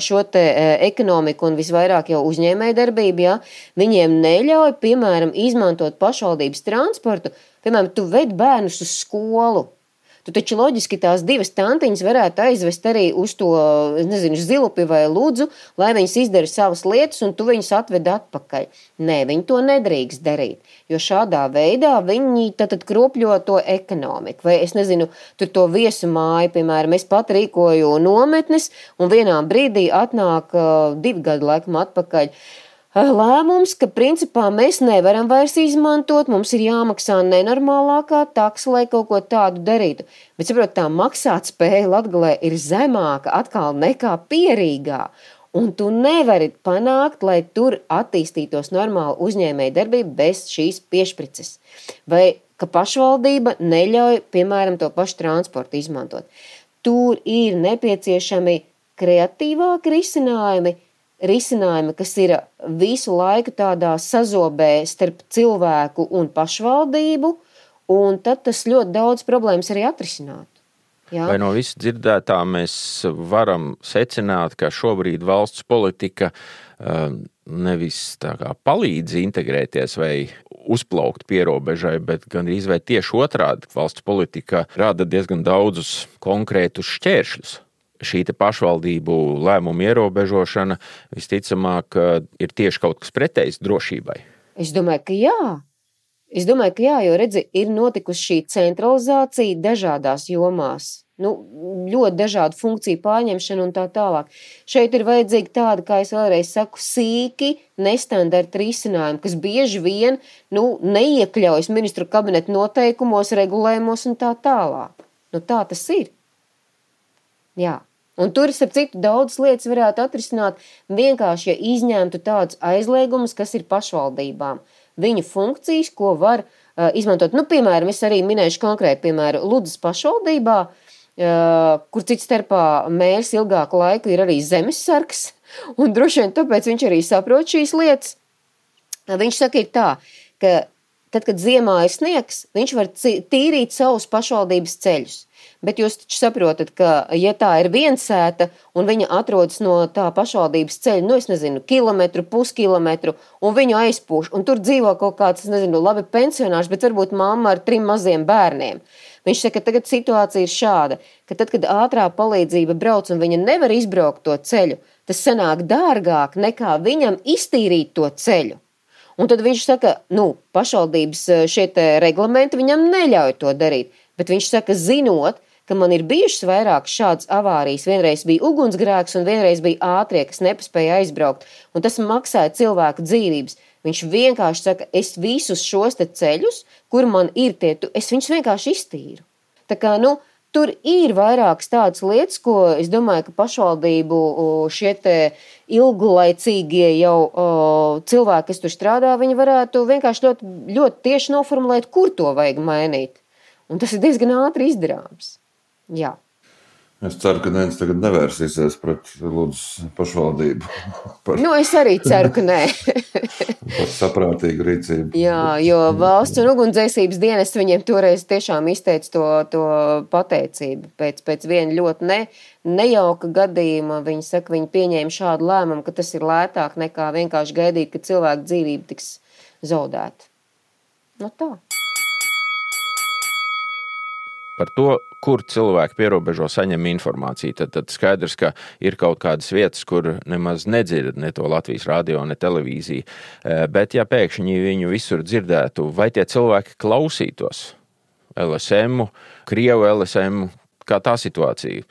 šo te ekonomiku un visvairāk jau uzņēmēju darbību, ja, viņiem neļauj, piemēram, izmantot pašvaldības transportu, piemēram, tu ved bērnus uz skolu. Tu taču loģiski tās 2 tantiņas varētu aizvest arī uz to, Zilupi vai Ludzu, lai viņas izdara savas lietas un tu viņus atved atpakaļ. Nē, viņi to nedrīkst darīt, jo šādā veidā viņi tad kropļo to ekonomiku. Vai es nezinu, tur to viesu māju, piemēram, es pat rīkoju nometnes un vienā brīdī atnāk 2 gadu laikam atpakaļ lēmums, ka principā mēs nevaram vairs izmantot, mums ir jāmaksā nenormālākā taksa, lai kaut ko tādu darītu. Bet, saprot, tā maksāt spēja Latgalē ir zemāka atkal nekā Pierīgā. Un tu nevari panākt, lai tur attīstītos normāla uzņēmēja darbība bez šīs piešprices. Vai ka pašvaldība neļauj, piemēram, to pašu transportu izmantot. Tur ir nepieciešami kreatīvāki risinājumi, kas ir visu laiku tādā sazobē starp cilvēku un pašvaldību, un tad tas ļoti daudz problēmas arī atrisināt. Jā. Vai no visu dzirdētā mēs varam secināt, ka šobrīd valsts politika nevis tā kā palīdz integrēties vai uzplaukt pierobežai, bet gandrīz vai tieši otrādi valsts politika rada diezgan daudzus konkrētus šķēršļus? Šī pašvaldību lēmumu ierobežošana visticamāk ir tieši kaut kas pretējs drošībai. Es domāju, ka jā, jo redzi, ir notikusi šī centralizācija dažādās jomās. Ļoti dažādu funkciju pārņemšana un tā tālāk. Šeit ir vajadzīgi tādi, kā es vēlreiz saku, sīki, nestandarta risinājumi, kas bieži vien neiekļaujas ministru kabineta noteikumos, regulējumos un tā tālāk. Tā tas ir. Jā. Un tur, starp citu, daudzas lietas varētu atrisināt vienkārši, ja izņemtu tādus aizliegumus, kas ir pašvaldībām. Viņu funkcijas, ko var izmantot. Piemēram, es arī minēšu konkrēti, piemēram, Ludzas pašvaldībā, kur cits starpā mērs ilgāku laiku ir arī zemessargs, un droši vien tāpēc viņš arī saprot šīs lietas. Viņš saka, ir tā, ka tad, kad ziemā ir sniegs, viņš var tīrīt savus pašvaldības ceļus. Bet jūs taču saprotat, ka, ja tā ir viensēta un viņa atrodas no tā pašvaldības ceļa, kilometru, puskilometru, un viņu aizpūš, un tur dzīvo kaut kāds, labi pensionārs, bet varbūt mamma ar 3 maziem bērniem. Viņš saka, ka tagad situācija ir šāda, ka tad, kad ātrā palīdzība brauc un viņa nevar izbraukt to ceļu, tas sanāk dārgāk nekā viņam iztīrīt to ceļu. Un tad viņš saka, pašvaldības šie reglamenti viņam neļauj to darīt, bet viņš saka, zinot, ka man ir bijušas vairāk šādas avārijas. Vienreiz bija ugunsgrēks un vienreiz bija ātrie, kas nepaspēja aizbraukt. Un tas maksāja cilvēku dzīvības. Viņš vienkārši saka, es visus šos te ceļus, kur man ir es viņus vienkārši iztīru. Tā kā, tur ir vairākas tādas lietas, ko es domāju, ka pašvaldību šie te ilglaicīgie jau cilvēki, kas tur strādā, viņi varētu vienkārši ļoti, ļoti tieši noformulēt, kur to vajag mainīt. Un tas ir diezgan ātri izdarāms. Jā. Es ceru, ka neviens tagad nevērsīsies pret Ludzas pašvaldību. Es arī ceru, ka nē. Par saprātīgu rīcību. Jā, jo valsts un ugunsdzēsības dienests viņiem toreiz tiešām izteica to pateicību. Pēc viena ļoti nejauka gadījuma viņi saka, viņi pieņēma šādu lēmumu, ka tas ir lētāk nekā vienkārši gaidīt, ka cilvēku dzīvība tiks zaudēta. Tā. Par to, kur cilvēki pierobežo saņem informāciju. Tad skaidrs, ka ir kaut kādas vietas, kur nemaz nedzird ne to Latvijas radio, ne televīziju. Bet ja pēkšņi viņu visur dzirdētu, vai tie cilvēki klausītos LSM, Krievu LSM, kā tā situācija?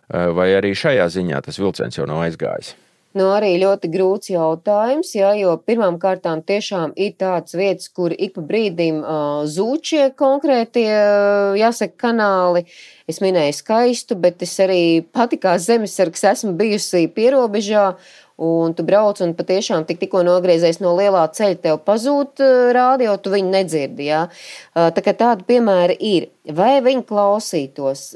Vai arī šajā ziņā tas vilciens jau nav aizgājis? Arī ļoti grūts jautājums, jo pirmām kārtām tiešām ir tādas vietas, kur ik pa brīdim zūd šie konkrētie, jāsaka, kanāli. Es minēju Skaistu, bet es arī pati kā zemesargs esmu bijusi pierobežā, un tu brauc un patiešām tikko nogriezies no lielā ceļa, tev pazūd rādio, tu viņu nedzirdi. Ja? Tā kā tādi piemēri ir. Vai viņi klausītos?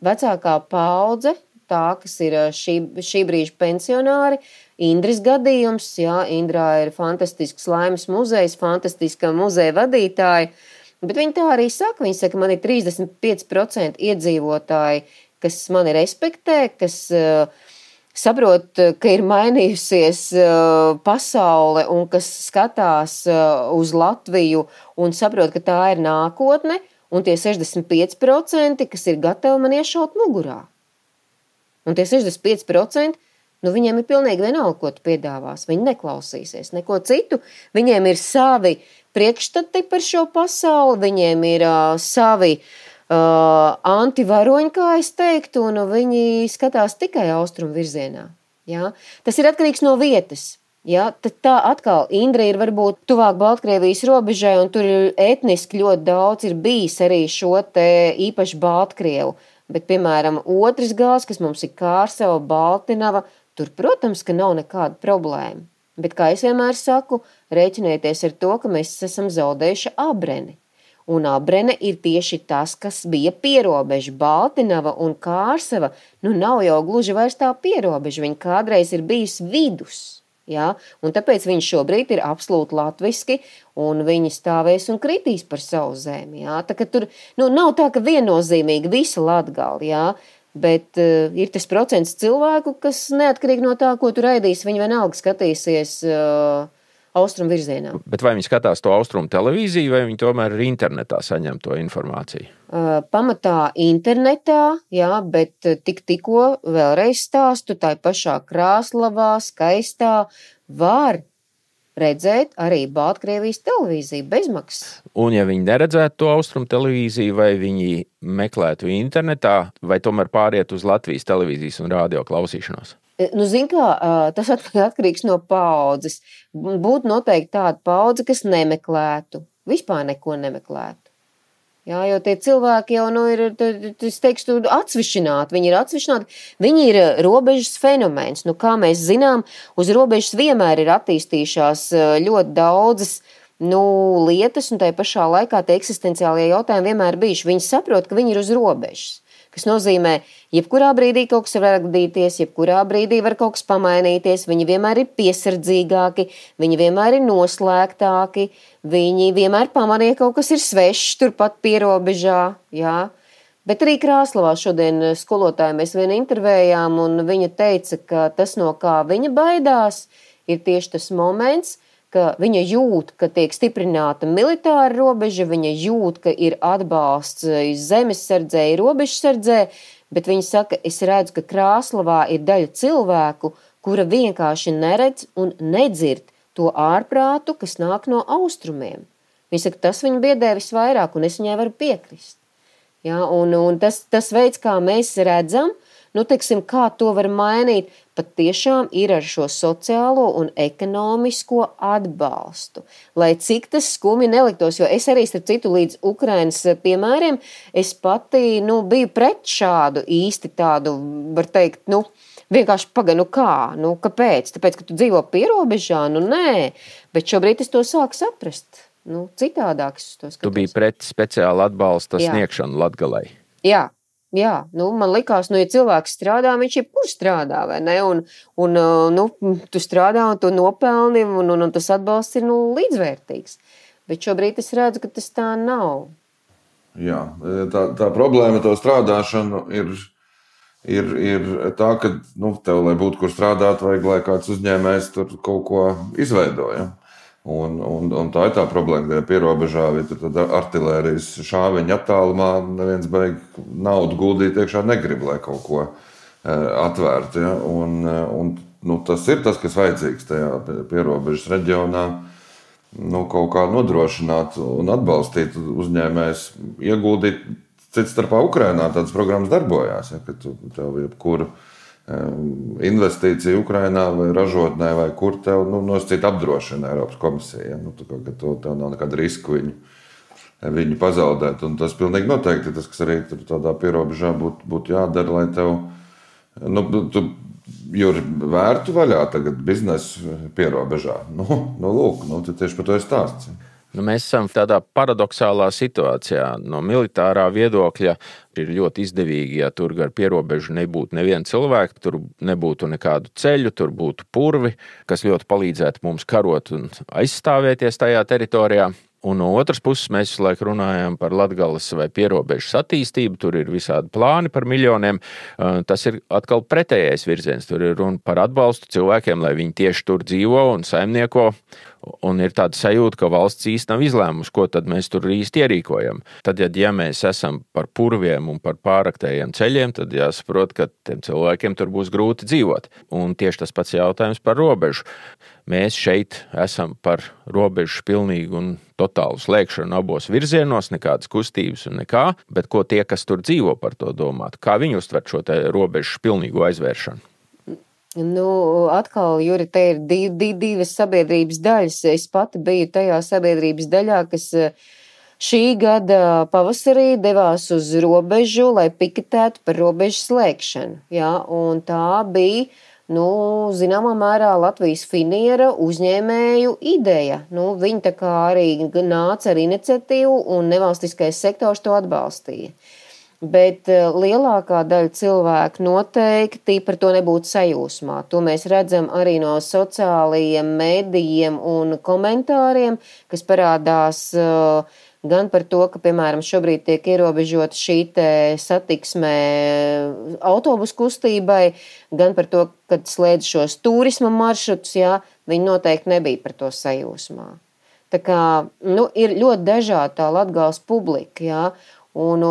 Vecākā paudze, tā, kas ir šī brīža pensionāri, Indras gadījums, Indrā ir fantastisks Laimes muzejs, fantastiska muzeja vadītāja, bet viņi tā arī saka, viņi saka, man ir 35% iedzīvotāji, kas mani respektē, kas saprot, ka ir mainījusies pasaule un kas skatās uz Latviju un saprot, ka tā ir nākotne, un tie 65%, kas ir gatavi man iešaut mugurā. Un tie 65%, viņiem ir pilnīgi vienalga, ko tu piedāvās. Viņi neklausīsies neko citu. Viņiem ir savi priekšstati par šo pasauli, viņiem ir savi antivaroņi, kā es teiktu, un viņi skatās tikai austrumu virzienā. Ja? Tas ir atkarīgs no vietas. Ja? Tad tā atkal Indra ir varbūt tuvāk Baltkrievijas robežai, un tur ir etniski ļoti daudz ir bijis arī šo te īpaši Baltkrievu. Bet, piemēram, otrs gals, kas mums ir Kārsava, Baltinava, tur, protams, ka nav nekāda problēma. Bet, kā es vienmēr saku, rēķinieties ar to, ka mēs esam zaudējuši Abreni. Un Abrene ir tieši tas, kas bija pierobeža. Baltinava un Kārsava, nav jau gluži vairs tā pierobeža. Viņa kādreiz ir bijusi vidus. Ja? Un tāpēc viņi šobrīd ir absolūti latviski, un viņi stāvēs un kritīs par savu zemi. Ja? Tā, tur nav tā, ka viennozīmīgi visa Latgala, ja? Bet ir tas procents cilvēku, kas neatkarīgi no tā, ko tu raidīsi, viņi vienalga skatīsies austrumu virzienā. Bet vai viņi skatās to austrumu televīziju, vai viņi tomēr ir internetā saņem to informāciju? Pamatā internetā, bet tikko vēlreiz stāstu, tā pašā Krāslavā, Skaistā var redzēt arī Baltkrievijas televīziju bezmaksas. Un ja viņi neredzētu to austrumu televīziju, vai viņi meklētu internetā, vai tomēr pāriet uz Latvijas televīzijas un radio klausīšanos? Zin kā, tas atkarīgs no paaudzes. Būtu noteikti tāda paudze, kas nemeklētu, vispār neko nemeklētu. Jā, jo tie cilvēki jau ir, es teikšu, atsvišināti. Viņi ir atsvišināti, viņi ir robežas fenomens. Kā mēs zinām, uz robežas vienmēr ir attīstījušās ļoti daudzas lietas, un tajā pašā laikā tie eksistenciālie jautājumi vienmēr bijuši. Viņi saprot, ka viņi ir uz robežas. Kas nozīmē, jebkurā brīdī kaut kas var gadīties, jebkurā brīdī var kaut kas pamainīties, viņi vienmēr ir piesardzīgāki, viņi vienmēr ir noslēgtāki, viņi vienmēr pamanīja kaut kas ir svešs turpat pierobežā, jā. Bet arī Krāslavā šodien skolotāju mēs vienu intervējām, un viņa teica, ka tas, no kā viņa baidās, ir tieši tas moments, ka viņa jūt, ka tiek stiprināta militāra robeža, viņa jūt, ka ir atbalsts zemesardzē, robežsardzē, bet viņa saka, es redzu, ka Krāslavā ir daļa cilvēku, kura vienkārši neredz un nedzird to ārprātu, kas nāk no austrumiem. Viņa saka, tas viņu biedē visvairāk, un es viņai varu piekrist. Ja, un tas veids, kā mēs redzam, teiksim, kā to var mainīt, pat tiešām ir ar šo sociālo un ekonomisko atbalstu. Lai cik tas skumji neliktos, jo es arī, starp citu, līdz Ukrainas piemēriem, es pati, biju pret šādu īsti tādu, var teikt, vienkārši kā? Kāpēc? Tāpēc, ka tu dzīvo pierobežā? Nē, bet šobrīd es to sāku saprast. Citādāk es to skatos. Tu biji pret speciālu atbalsta sniegšanu Latgalei. Jā, man likās, ja cilvēks strādā, viņš jebkur strādā, vai ne? Un tu strādā un tu nopelni, un tas atbalsts ir līdzvērtīgs. Bet šobrīd es redzu, ka tas tā nav. Jā, tā problēma to strādāšanu ir tā, ka tev, lai būtu kur strādāt, vajag, lai kāds uzņēmējs tur kaut ko izveidoja. Un tā ir tā problēma, ka pierobežā ir artilērijas šāviņa attālumā. Neviens beig naudu guldīt iekšā negrib, lai kaut ko atvērtu. Ja? Un tas ir tas, kas vajadzīgs tajā pierobežas reģionā. Kaut kā nodrošināt un atbalstīt uzņēmējus, ieguldīt. Cits starpā Ukrainā tādas programmas darbojās, ja, ka tev jebkuru investīcija Ukrainā vai ražotnē vai kur tev nosacīt apdrošina Eiropas komisija. Ja? Tev nav nekāda riska viņu pazaudēt. Un tas pilnīgi noteikti tas, kas arī tādā pierobežā būtu jādara, lai tev tu Juri, vērtu vaļā tagad biznesu pierobežā. Lūk, tieši par to ir stāsts. Mēs esam tādā paradoxālā situācijā. No militārā viedokļa ir ļoti izdevīgi, ja tur gar pierobežu nebūtu neviena cilvēka, tur nebūtu nekādu ceļu, tur būtu purvi, kas ļoti palīdzētu mums karot un aizstāvēties tajā teritorijā. Un no otras puses mēs visu laiku runājam par Latgales vai pierobežas attīstību, tur ir visādi plāni par miljoniem. Tas ir atkal pretējais virziens, tur ir runa par atbalstu cilvēkiem, lai viņi tieši tur dzīvo un saimnieko. Un ir tāda sajūta, ka valsts īsti nav izlēmusi, ko tad mēs tur īsti ierīkojam. Tad, ja mēs esam par purviem un par pāraktējiem ceļiem, tad jāsaprot, ka tiem cilvēkiem tur būs grūti dzīvot. Un tieši tas pats jautājums par robežu. Mēs šeit esam par robežu pilnīgu un totālu slēgšanu abos virzienos, nekādas kustības un nekā, bet ko tie, kas tur dzīvo, par to domāt? Kā viņi uztver šo te robežu pilnīgu aizvēršanu? Atkal, Juri, te ir divas sabiedrības daļas. Es pati biju tajā sabiedrības daļā, kas šī gada pavasarī devās uz robežu, lai piketētu par robežu slēgšanu. Ja? Un tā bija, zināmā mērā Latvijas finiera uzņēmēju ideja. Viņi tā kā arī nāca ar iniciatīvu un nevalstiskais sektors to atbalstīja. Bet lielākā daļa cilvēku noteikti par to nebūtu sajūsmā. To mēs redzam arī no sociālajiem medijiem un komentāriem, kas parādās gan par to, ka, piemēram, šobrīd tiek ierobežota šī satiksme autobusu kustībai, gan par to, kad slēdz šos turisma maršrutus, viņi noteikti nebija par to sajūsmā. Tā kā, ir ļoti dažāda tā Latgales publika, un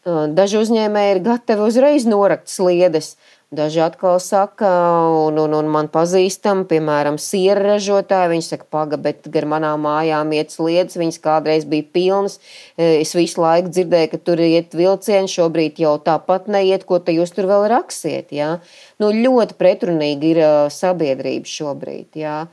daži uzņēmēji ir gatavi uzreiz norakt sliedes. Daži atkal saka, un man pazīstam, piemēram, siera ražotāji, viņi saka, paga, bet gar manām mājām iet sliedes, viņas kādreiz bija pilnas. Es visu laiku dzirdēju, ka tur iet vilcieni, šobrīd jau tāpat neiet, ko te jūs tur vēl raksiet. Ja? Ļoti pretrunīgi ir sabiedrība šobrīd. Ja?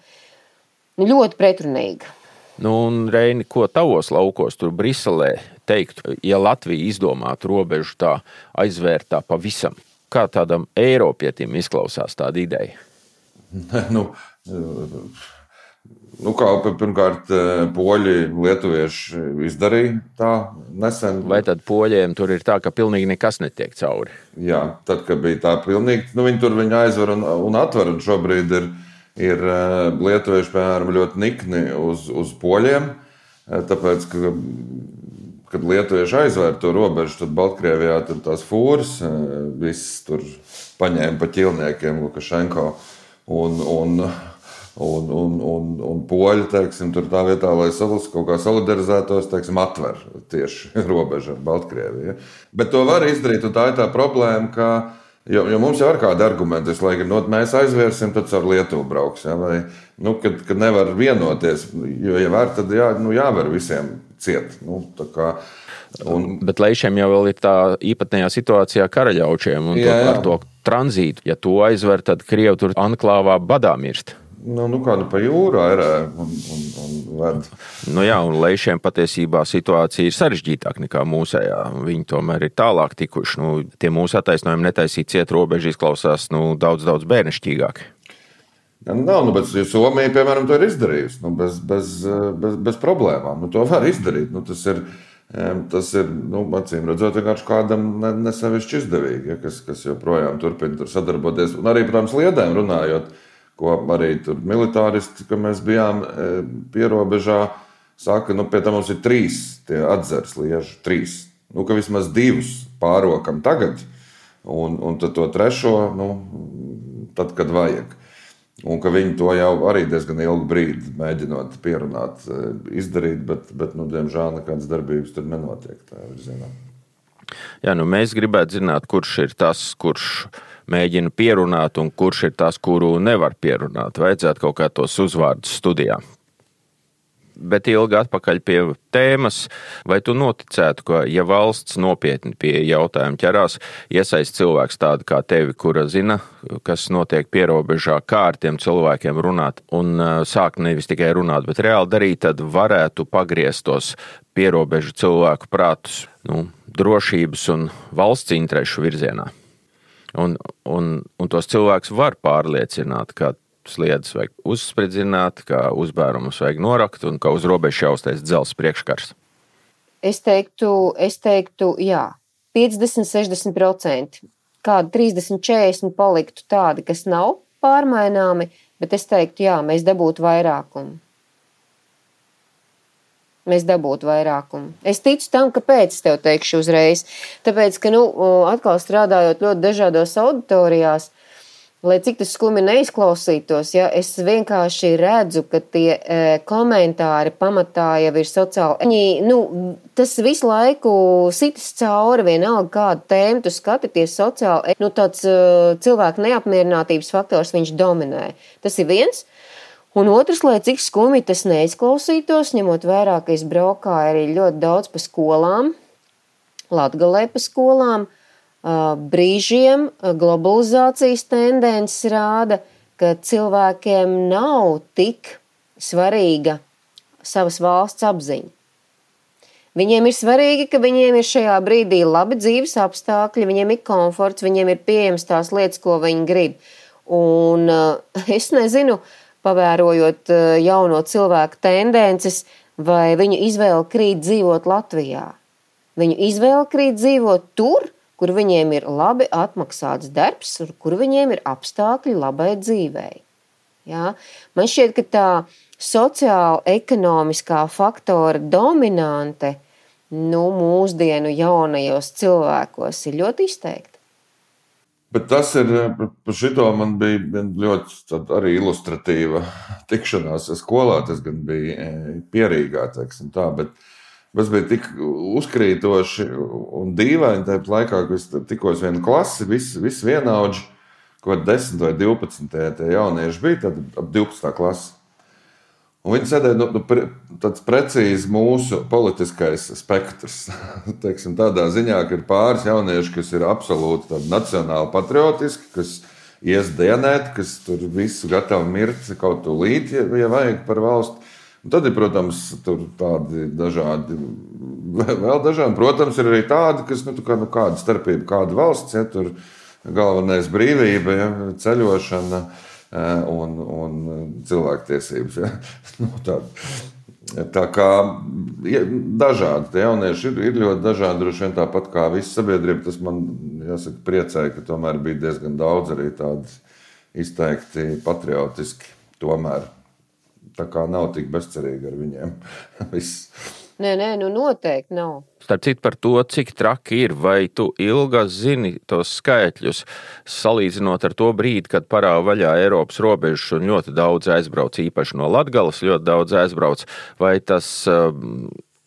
Ļoti pretrunīga. Un, Reini, ko tavos laukos tur Briselē teiktu, ja Latvija izdomātu robežu tā aizvērtā pavisam? Kā tādam Eiropietim izklausās tāda ideja? Kā pirmkārt poļi, lietuvieši izdarīja tā nesen. Vai tad poļiem tur ir tā, ka pilnīgi nekas netiek cauri? Jā, tad, kad bija tā pilnīgi, viņi aizver un atver, un šobrīd ir lietuvieši, piemēram, ļoti nikni uz poļiem, tāpēc, ka, kad lietuvieši aizvēr to robežu, tad Baltkrievijā tur tās fūras, viss tur paņēma pa ķilniekiem, Lukašenko, un poļi, teiksim, tur tā vietā, lai kaut kā solidarizētos, teiksim, atver tieši robežu ar Baltkrieviju. Bet to var izdarīt, un tā ir tā problēma, ka Jo mums jau ir kādi argumenti, lai gan mēs aizvērsim, tad ar Lietuvu brauks. Ja, vai, kad nevar vienoties, jo ja var, tad jāvar visiem ciet. Bet Leišiem jau vēl ir tā īpatnējā situācijā karaļaučiem un ar to tranzītu. Ja to aizver, tad Krievi tur anklāvā badā mirst. Pa jūru airē un ved. Un Leišiem patiesībā situācija ir sarežģītāka nekā mūsējā. Viņi tomēr ir tālāk tikuši. Tie mūsu attaisnojumi netaisīt ciet robežu izklausās daudz bērnišķīgāk. Nav, bet Somija, piemēram, to ir izdarījusi. Bez problēmām. To var izdarīt. Tas ir acīm redzot, vienkārši kādam nesevišķi izdevīgi, kas joprojām turpina tur sadarboties. Un arī, protams, liedēm runājot, ko arī tur militāristi, ka mēs bijām pierobežā, saka, pie tam mums ir 3 tie atzeres lieži, 3. Ka vismaz 2 pārokam tagad, un tad to 3, tad, kad vajag. Un ka viņi to jau arī diezgan ilgu brīdi mēģinot pierunāt, izdarīt, bet diemžēl nekādas darbības tur nenotiek tā virzienā. Jā, mēs gribētu zināt, kurš ir tas, kurš mēģina pierunāt un kurš ir tas, kuru nevar pierunāt. Vajadzētu kaut kā tos uzvārdus studijā. Bet ilgi atpakaļ pie tēmas, vai tu noticētu, ka ja valsts nopietni pie jautājuma ķerās, iesaist cilvēks tādu kā tevi, kura zina, kas notiek pierobežā, kā ar tiem cilvēkiem runāt un sākt nevis tikai runāt, bet reāli darīt, tad varētu pagriezt tos pierobežu cilvēku prātus drošības un valsts interešu virzienā. Un tos cilvēkus var pārliecināt, ka sliedas vajag uzspridzināt, ka uzbērumus vajag norakt un ka uz robežu jāuztais dzelzs priekškars. Es teiktu, jā, 50-60%. Kādi 30-40 paliktu tādi, kas nav pārmaināmi, bet es teiktu, jā, mēs dabūtu vairākumu. Es ticu tam, kāpēc es tev teikšu uzreiz. Tāpēc, ka, atkal strādājot ļoti dažādos auditorijās, lai cik tas skumi neizklausītos, ja, es vienkārši redzu, ka tie komentāri pamatā jau ir sociāli. Tas visu laiku sitas cauri, vienalga kādu tēmu tu skaties sociāli. Tāds cilvēku neapmierinātības faktors viņš dominē. Tas ir viens. Un otrs, lai cik skumi tas neizklausītos, ņemot vērā, ka es braukāju arī ļoti daudz pa skolām, Latgalē pa skolām, brīžiem globalizācijas tendences rāda, ka cilvēkiem nav tik svarīga savas valsts apziņa. Viņiem ir svarīgi, ka viņiem ir šajā brīdī labi dzīves apstākļi, viņiem ir komforts, viņiem ir pieejams tās lietas, ko viņi grib. Un es nezinu, pavērojot jauno cilvēku tendences, vai viņu izvēle krīt dzīvot Latvijā. Viņu izvēle krīt dzīvot tur, kur viņiem ir labi atmaksāts darbs, kur viņiem ir apstākļi labai dzīvei. Ja? Man šķiet, ka tā sociāla-ekonomiskā faktora dominante mūsdienu jaunajos cilvēkos ir ļoti izteikta. Bet tas ir, par šito man bija ļoti arī ilustratīva tikšanās skolā, tas gan bija Pierīgā, teiksim tā, bet tas bija tik uzkrītoši un dīvaini tajā laikā, ka es tikos vienu klasi, visi vienaudži, ko 10 vai 12 tie jaunieši bija, tad ap 12. klasi. Un viņi sēdēja tāds precīzi mūsu politiskais spektrs. Teiksim, tādā ziņā, ka ir pāris jaunieši, kas ir absolūti nacionāli patriotiski, kas ies dienēt, kas tur visu gatavi mirt kaut tūlīt, ja vajag par valsti. Un tad ir, protams, tur tādi dažādi, vēl dažādi. Protams, ir arī tādi, kas, kāda starpība, kāda valsts, ja tur galvenais brīvība, ja, ceļošana un cilvēktiesības. Ja. Tā kā dažādi, tie jaunieši ir ļoti dažādi, droši vien tāpat kā visa sabiedrība, tas man, jāsaka, priecēja, ka tomēr bija diezgan daudz arī tādi izteikti patriotiski tomēr. Tā kā nav tik bezcerīgi ar viņiem. Nē, noteikti nav. Starp citu par to, cik traki ir, vai tu Ilga zini tos skaitļus, salīdzinot ar to brīdi, kad parāva vaļā Eiropas robežas un ļoti daudz aizbrauc, īpaši no Latgales ļoti daudz aizbrauc, vai tas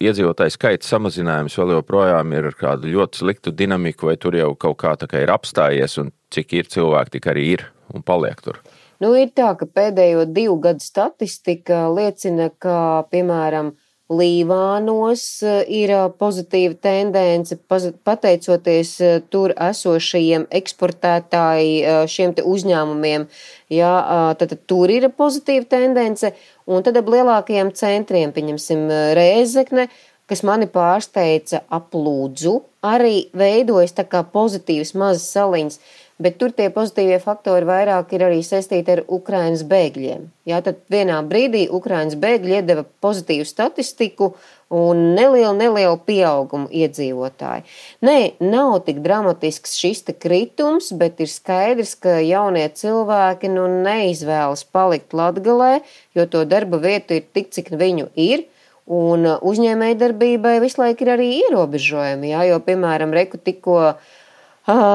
iedzīvotāju skaita samazinājums vēl joprojām ir ar kādu ļoti sliktu dinamiku, vai tur jau kaut kā tā kā ir apstājies, un cik ir cilvēki, tik arī ir un paliek tur? Ir tā, ka pēdējo 2 gadu statistika liecina, ka, piemēram, Līvānos ir pozitīva tendence, pateicoties tur esošajiem eksportētāji šiem te uzņēmumiem. Jā, tad tur ir pozitīva tendence, un tad ap lielākajiem centriem, pieņemsim, Rēzekne, kas mani pārsteidza ap Lūdzu, arī veidojas tā kā pozitīvas mazas saliņas. Bet tur tie pozitīvie faktori vairāk ir arī saistīti ar Ukrainas bēgļiem. Jā, tad vienā brīdī Ukrainas bēgļi iedeva pozitīvu statistiku un nelielu pieaugumu iedzīvotāji. Nē, nav tik dramatisks šis te kritums, bet ir skaidrs, ka jaunie cilvēki neizvēlas palikt Latgalē, jo to darba vietu ir tik, cik viņu ir. Un uzņēmējdarbībai visu laiku ir arī ierobežojumi, jā, jo, piemēram, tikko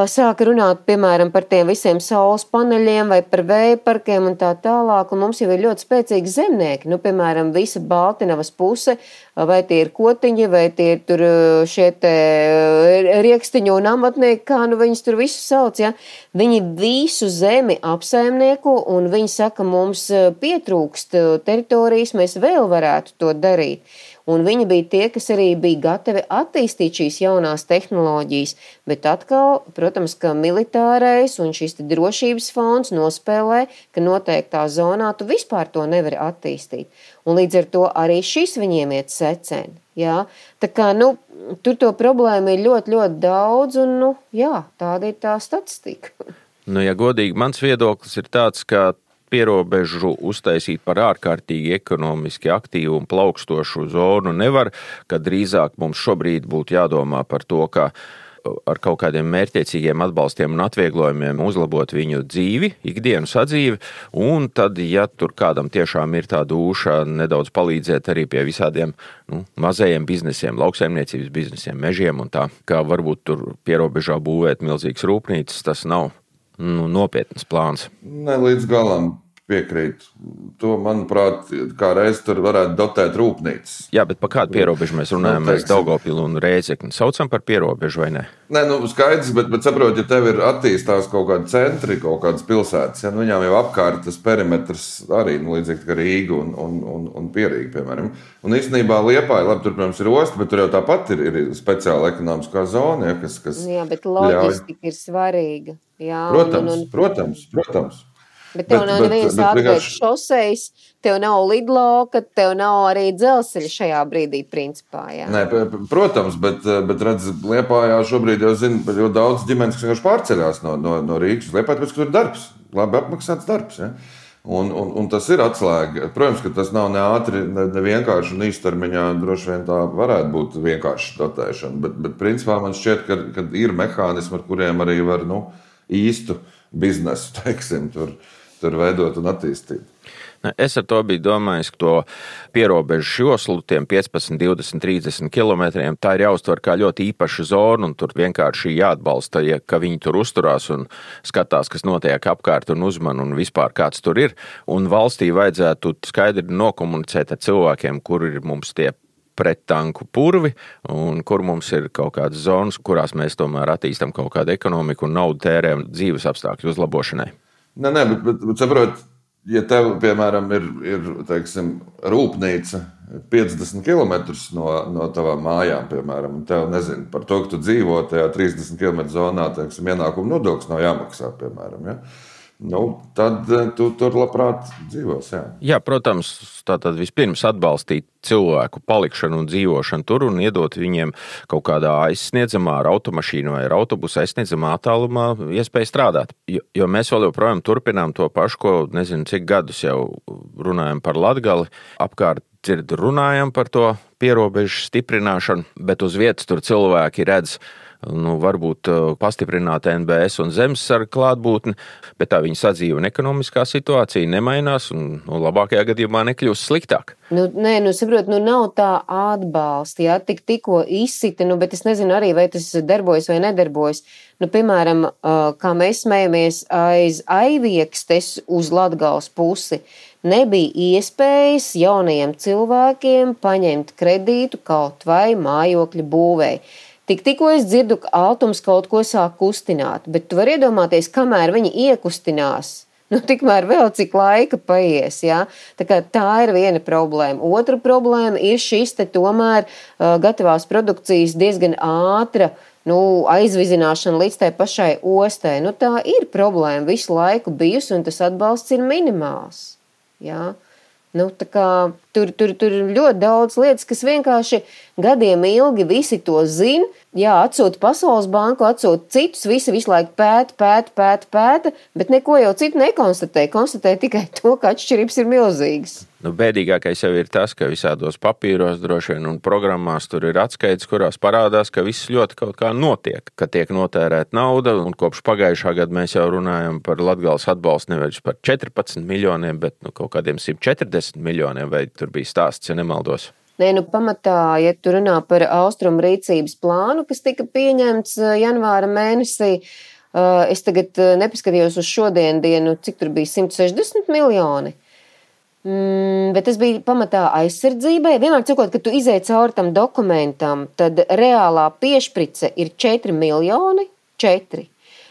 sāka runāt, piemēram, par tiem visiem saules paneļiem vai par vēja parkiem un tā tālāk, un mums jau ir ļoti spēcīgi zemnieki. Piemēram, visa Baltinavas puse, vai tie ir kotiņi, vai tie ir tur šie te riekstiņu un amatnieki, kā viņus tur visu sauc, ja? Viņi visu zemi apsaimnieku, un viņi saka, mums pietrūkst teritorijas, mēs vēl varētu to darīt. Un viņi bija tie, kas arī bija gatavi attīstīt šīs jaunās tehnoloģijas, bet atkal, protams, ka militārais un šis drošības fonds nospēlē, ka noteiktā zonā tu vispār to nevari attīstīt. Un līdz ar to arī šis viņiem iet secen. Jā? Tā kā, tur to problēmu ir ļoti, ļoti daudz, un, tāda ir tā statistika. Ja godīgi, mans viedoklis ir tāds, ka pierobežu uztaisīt par ārkārtīgi ekonomiski aktīvu un plaukstošu zonu nevar, ka drīzāk mums šobrīd būtu jādomā par to, ka ar kaut kādiem mērķtiecīgiem atbalstiem un atvieglojumiem uzlabot viņu dzīvi, ikdienu sadzīvi, un tad, ja tur kādam tiešām ir tā dūša, nedaudz palīdzēt arī pie visādiem mazajiem biznesiem, lauksaimniecības biznesiem, mežiem un tā, kā varbūt tur pierobežā būvēt milzīgas rūpnīcas, tas nav nopietnas plāns. Ne līdz galam piekrīt. To, manuprāt, kā reiz tur varētu dotēt rūpnīcas. Jā, bet par kādu pierobežu mēs runājam? Mēs Daugavpilu un Rēzekni saucam par pierobežu vai ne? Nē, skaidrs, bet saprot, ja tev ir attīstās kaut kādi centri, kaut kādas pilsētas, ja viņām jau apkārt tas perimetrs arī, līdzīgi kā Rīga un Pierīga, piemēram. Un īstenībā Liepāja, labi, tur, protams, ir osta, bet tur jau tāpat ir speciāla ekonomiskā zona, ja, kas jā, bet loģistika ir svarīga. Jā, Protams. Bet tev nav nevienas ārkārtas šosejas, tev nav lidlauka, tev nav arī dzelzceļa šajā brīdī, principā. Jā. Nē, protams, bet redz, Liepājā šobrīd jau zina, ļoti daudz ģimenes, kas vienkārši pārceļās no Rīgas uz Liepāju, tāpēc, ka tur ir darbs, labi apmaksāts darbs. Ja? Un tas ir atslēga. Protams, ka tas nav ne ātri, ne vienkārši un īstermiņā droši vien tā varētu būt vienkārši dotēšana, bet principā man šķiet, ka ir mehānismi, ar kuriem arī var īstu biznesu, teiksim, tur veidot un attīstīt. Es ar to biju domājis, ka to pierobežu joslu, tiem 15, 20, 30 kilometriem, tā ir jāuztver kā ļoti īpaša zona, un tur vienkārši jāatbalsta, ka viņi tur uzturās un skatās, kas notiek apkārt un uzman un vispār kāds tur ir. Un valstī vajadzētu skaidri nokomunicēt ar cilvēkiem, kur ir mums tie prettanku purvi un kur mums ir kaut kādas zonas, kurās mēs tomēr attīstam kaut kādu ekonomiku un naudu tērējam dzīves apstākļu uzlabošanai. Nē, bet saprot, ja tev, piemēram, ir teiksim, rūpnīca 50 km no tavām mājām, piemēram, un tev, nezinu, par to, ka tu dzīvo tajā 30 km zonā, teiksim, ienākuma nodoklis nav jāmaksā, piemēram, ja? Tad tu tur labprāt dzīvos, jā. Jā, protams, tātad vispirms atbalstīt cilvēku palikšanu un dzīvošanu tur un iedot viņiem kaut kādā aizsniedzamā ar automašīnu vai ar autobusu aizsniedzamā attālumā iespēju strādāt. Jo mēs vēl joprojām turpinām to pašu, ko nezinu, cik gadus jau runājam par Latgali, apkārt runājam par to pierobežu stiprināšanu, bet uz vietas tur cilvēki redz varbūt pastiprināt NBS un zemesarga klātbūtni, bet tā viņa sadzīve un ekonomiskā situācija nemainās un labākajā gadījumā nekļūst sliktāk. Saprot, nav tā atbalsta, jā, tikko izsita, bet es nezinu arī, vai tas darbojas vai nedarbojas. Piemēram, kā mēs smējamies aiz Aiviekstes uz Latgales pusi, nebija iespējas jaunajiem cilvēkiem paņemt kredītu kaut vai mājokļa būvēi. Tikko es dzirdu, ka Altums kaut ko sāk kustināt, bet tu vari iedomāties, kamēr viņi iekustinās, tikmēr vēl cik laika paies. Ja? Tā ir viena problēma. Otra problēma ir šis tomēr gatavās produkcijas diezgan ātra aizvizināšana līdz tai pašai ostai. Tā ir problēma visu laiku bijusi, un tas atbalsts ir minimāls. Ja? Tur ļoti daudz lietas, kas vienkārši gadiem ilgi visi to zina. Jā, atsūta Pasaules banku, atsūta citus, visi visu laiku pēta, bet neko jau citu nekonstatē. Konstatē tikai to, ka atšķirības ir milzīgas. Bēdīgākais jau ir tas, ka visādos papīros droši vien un programmās tur ir atskaites, kurās parādās, ka viss ļoti kaut kā notiek, ka tiek notērēta nauda, un kopš pagājušā gada mēs jau runājam par Latgales atbalstu nevis par 14 miljoniem, bet kaut kādiem 140 miljoniem, vai tur bija stāsts, ja nemaldos. Pamatā, ja tu runā par austrumu rīcības plānu, kas tika pieņemts janvāra mēnesī, es tagad nepaskatījos uz šodien dienu, cik tur bija 160 miljoni. Bet tas bija pamatā aizsardzībai. Vienmēr cikot, kad tu izej cauri tam dokumentam, tad reālā piešprice ir 4 miljoni,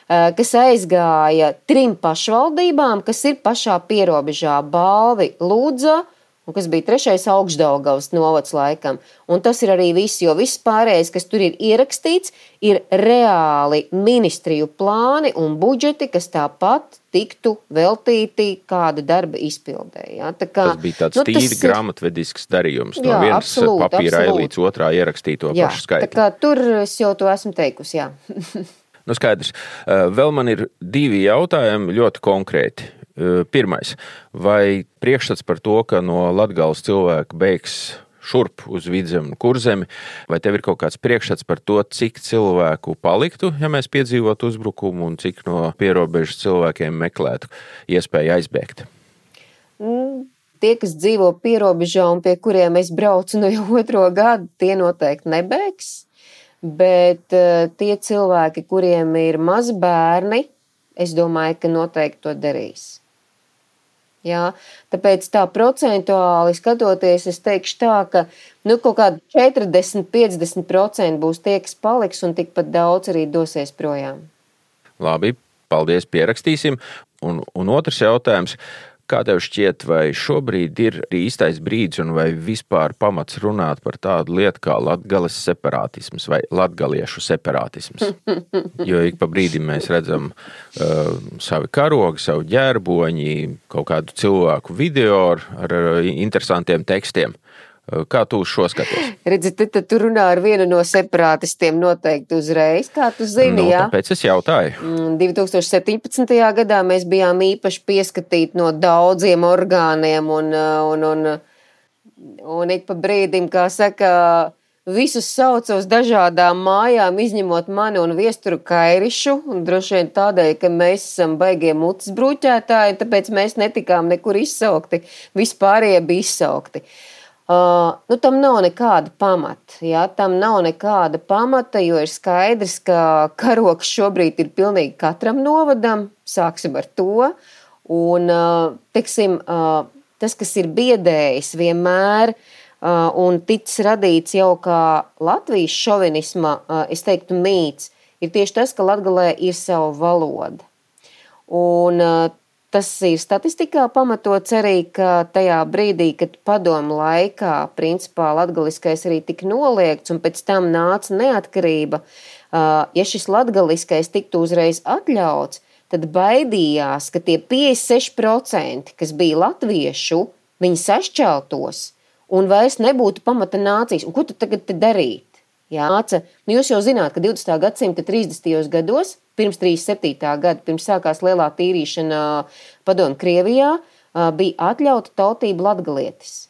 kas aizgāja 3 pašvaldībām, kas ir pašā pierobežā Balvi, Lūdza, un kas bija 3. Augšdaugavas novads laikam. Un tas ir arī viss, jo viss pārējais, kas tur ir ierakstīts, ir reāli ministriju plāni un budžeti, kas tāpat tiktu veltīti kāda darba izpildē. Ja? Tas bija tāds tīri grāmatvedisks darījums. No vienas papīra ailītes otrā ierakstīto pašu skaitu. Tur es jau to esmu teikusi, jā. Skaidrs. Vēl man ir 2 jautājumi ļoti konkrēti. Pirmais, vai priekšstats par to, ka no Latgales cilvēki beigs šurp uz Vidzemi un Kurzemi, vai tev ir kaut kāds priekšstats par to, cik cilvēku paliktu, ja mēs piedzīvotu uzbrukumu, un cik no pierobežas cilvēkiem meklētu iespēju aizbēgt? Tie, kas dzīvo pierobežā un pie kuriem es braucu jau 2. gadu, tie noteikti nebēgs, bet tie cilvēki, kuriem ir mazi bērni, es domāju, ka noteikti to darīs. Jā, tāpēc tā procentuāli skatoties, es teikšu tā, ka kaut kādi 40–50% būs tie, kas paliks, un tikpat daudz arī dosies projām. Labi, paldies, pierakstīsim. Un otrs jautājums. Kā tev šķiet, vai šobrīd ir īstais brīdis un vai vispār pamats runāt par tādu lietu kā Latgales separātisms vai latgaliešu separātisms? Jo ik pa brīdim mēs redzam savi karogi, savu ģērboņi, kaut kādu cilvēku video ar interesantiem tekstiem. Kā tu uz šo skaties? Redzi, tad tu runā ar vienu no separātistiem noteikti uzreiz, kā tu zini, jā? Tāpēc es jautāju. 2017. gadā mēs bijām īpaši pieskatīti no daudziem orgāniem un ik pa brīdim, kā saka, visus sauca uz dažādām mājām, izņemot mani un Viesturu Kairišu, un droši vien tādēļ, ka mēs esam baigie mutes bruķētāji, tāpēc mēs netikām nekur izsaukti, vispārējie bija izsaukti. Tam nav nekāda pamata. Ja? Tam nav nekāda pamata, jo ir skaidrs, ka karoks šobrīd ir pilnīgi katram novadam. Sāksim ar to. Un, teiksim, tas, kas ir biedējis vienmēr un ticis radīts jau kā Latvijas šovinisma, es teiktu, mīts, ir tieši tas, ka Latgalē ir sava valoda. Un tas ir statistikā pamatots arī, ka tajā brīdī, kad padomu laikā, principā, latgaliskais arī tika noliegts un pēc tam nāca neatkarība, ja šis latgaliskais tiktu uzreiz atļauts, tad baidījās, ka tie 56%, kas bija latviešu, viņi sašķeltos un vairs nebūtu pamata nācijas. Un ko tu tagad te darīt? Jāca, jūs jau zināt, ka 20. gadsimta 30. gados, pirms 37. gada, pirms sākās lielā tīrīšana padomu Krievijā, bija atļauta tautība latgalietis.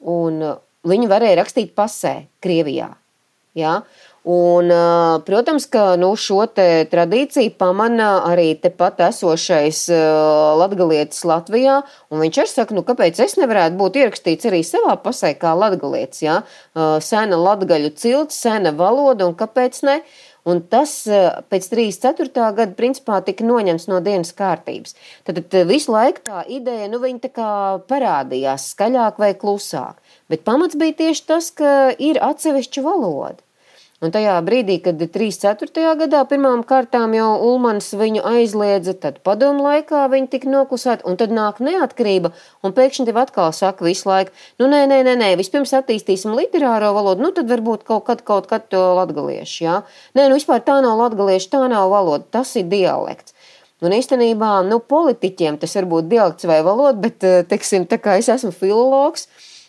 Un viņi varēja rakstīt pasē Krievijā. Ja? Un, protams, ka šo te tradīciju pamana arī tepat esošais latgalietis Latvijā, un viņš arī saka, kāpēc es nevarētu būt ierakstīts arī savā pasē kā latgalietis, ja? Sena latgaļu cilts, sena valoda, un kāpēc ne? Un tas pēc 34. gada principā tika noņemts no dienas kārtības. Tad visu laiku tā ideja, viņa tā kā parādījās skaļāk vai klusāk. Bet pamats bija tieši tas, ka ir atsevišķa valoda. Un tajā brīdī, kad 34. gadā pirmām kārtām jau Ulmans viņu aizliedza, tad padomu laikā viņi tika noklusēti, un tad nāk neatkarība, un pēkšņi tev atkal saka visu laiku, nē, vispirms attīstīsim literāro valodu, tad varbūt kaut kad to latgaliešu, jā. Nē, vispār tā nav latgaliešu, tā nav valoda, tas ir dialekts. Un īstenībā, politiķiem tas var būt dialekts vai valoda, bet, teiksim, tā kā es esmu filologs,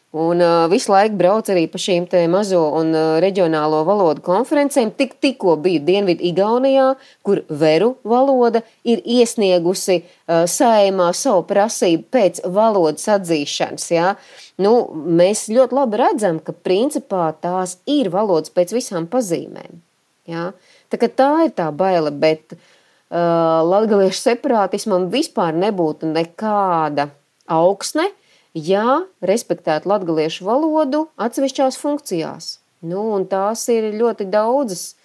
un visu laiku brauc arī pa šīm te mazo un reģionālo valodu konferencēm. Tikko biju Dienvidu Igaunijā, kur veru valoda ir iesniegusi Saeimā savu prasību pēc valodas atzīšanas. Ja? Mēs ļoti labi redzam, ka principā tās ir valodas pēc visām pazīmēm. Ja? Tā ir tā baile, bet latgaliešu separātismam vispār nebūtu nekāda augsne, ja respektētu latgaliešu valodu atsevišķās funkcijās. Un tās ir ļoti daudzas,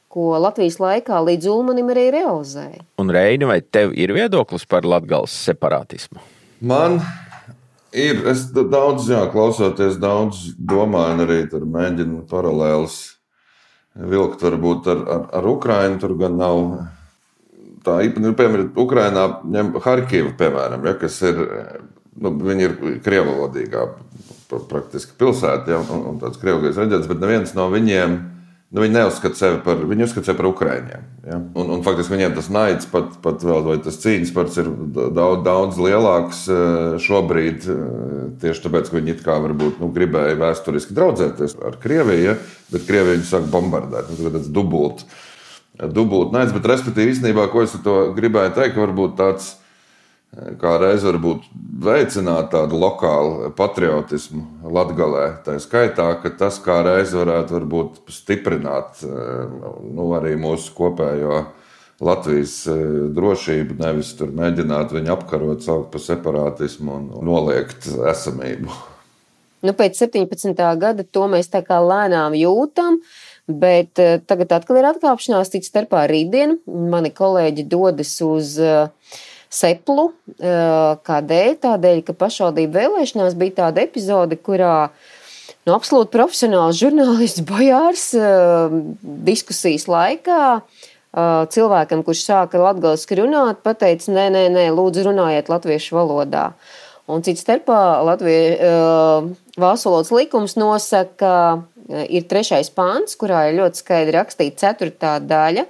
ko Latvijas laikā līdz Ulmanim arī realizēja. Un Reini, vai tev ir viedoklis par latgales separātismu? Man ir, es daudz, klausoties, daudz domāju, un arī tur mēģinu paralēlis vilkt varbūt ar Ukrainu, tur gan nav tā, piemēram, Ukrainā ņem Harkivu, piemēram, kas ir, viņi ir krievalodīgā praktiski pilsēta, un tāds krievgais reģions, bet neviens no viņiem, viņi neuzskata sevi par ukraiņiem. Ja? Un faktiski viņiem tas naids pat vēl, vai tas cīņas pats ir daudz lielāks šobrīd, tieši tāpēc, ka viņi it kā varbūt gribēja vēsturiski draudzēties ar Krieviju, ja? Bet Krievija viņu sāk bombardēt. Tas dubult naids, bet respektīvi īstenībā, ko es ar to gribēju teikt, ka varbūt tāds kā reiz varbūt veicināt tādu lokālu patriotismu Latgalē. Tā skaitā, ka tas kā reiz varbūt stiprināt arī mūsu kopējo Latvijas drošību, nevis tur mēģināt viņu apkarot, saukt par separātismu un noliegt esamību. Pēc 17. gada to mēs tā kā lēnām jūtam, bet tagad atkal ir atkāpšanās, cits starpā rītdien. Mani kolēģi dodas uz Seplu. Kādēļ? Tādēļ, ka pašvaldību vēlēšanās bija tāda epizode, kurā absolūti profesionāls žurnālists Bojārs diskusijas laikā cilvēkam, kurš sāka latgaliski runāt, pateica, nē, lūdzu runājiet latviešu valodā. Un cits starpā valsts valodas likums nosaka, ir 3. pāns, kurā ir ļoti skaidri rakstīta 4. daļa,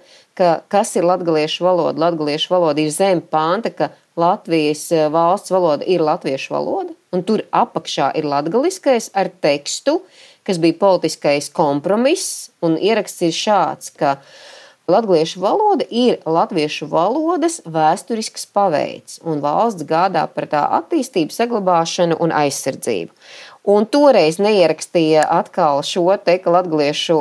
kas ir latgaliešu valoda. Latgaliešu valoda ir zem panta, ka Latvijas valsts valoda ir latviešu valoda, un tur apakšā ir latgaliskais ar tekstu, kas bija politiskais kompromiss, un ieraksts ir šāds, ka latgaliešu valoda ir latviešu valodas vēsturisks paveids, un valsts gādā par tā attīstību, saglabāšanu un aizsardzību. Un toreiz neierakstīja atkal šo te, ka latgaliešu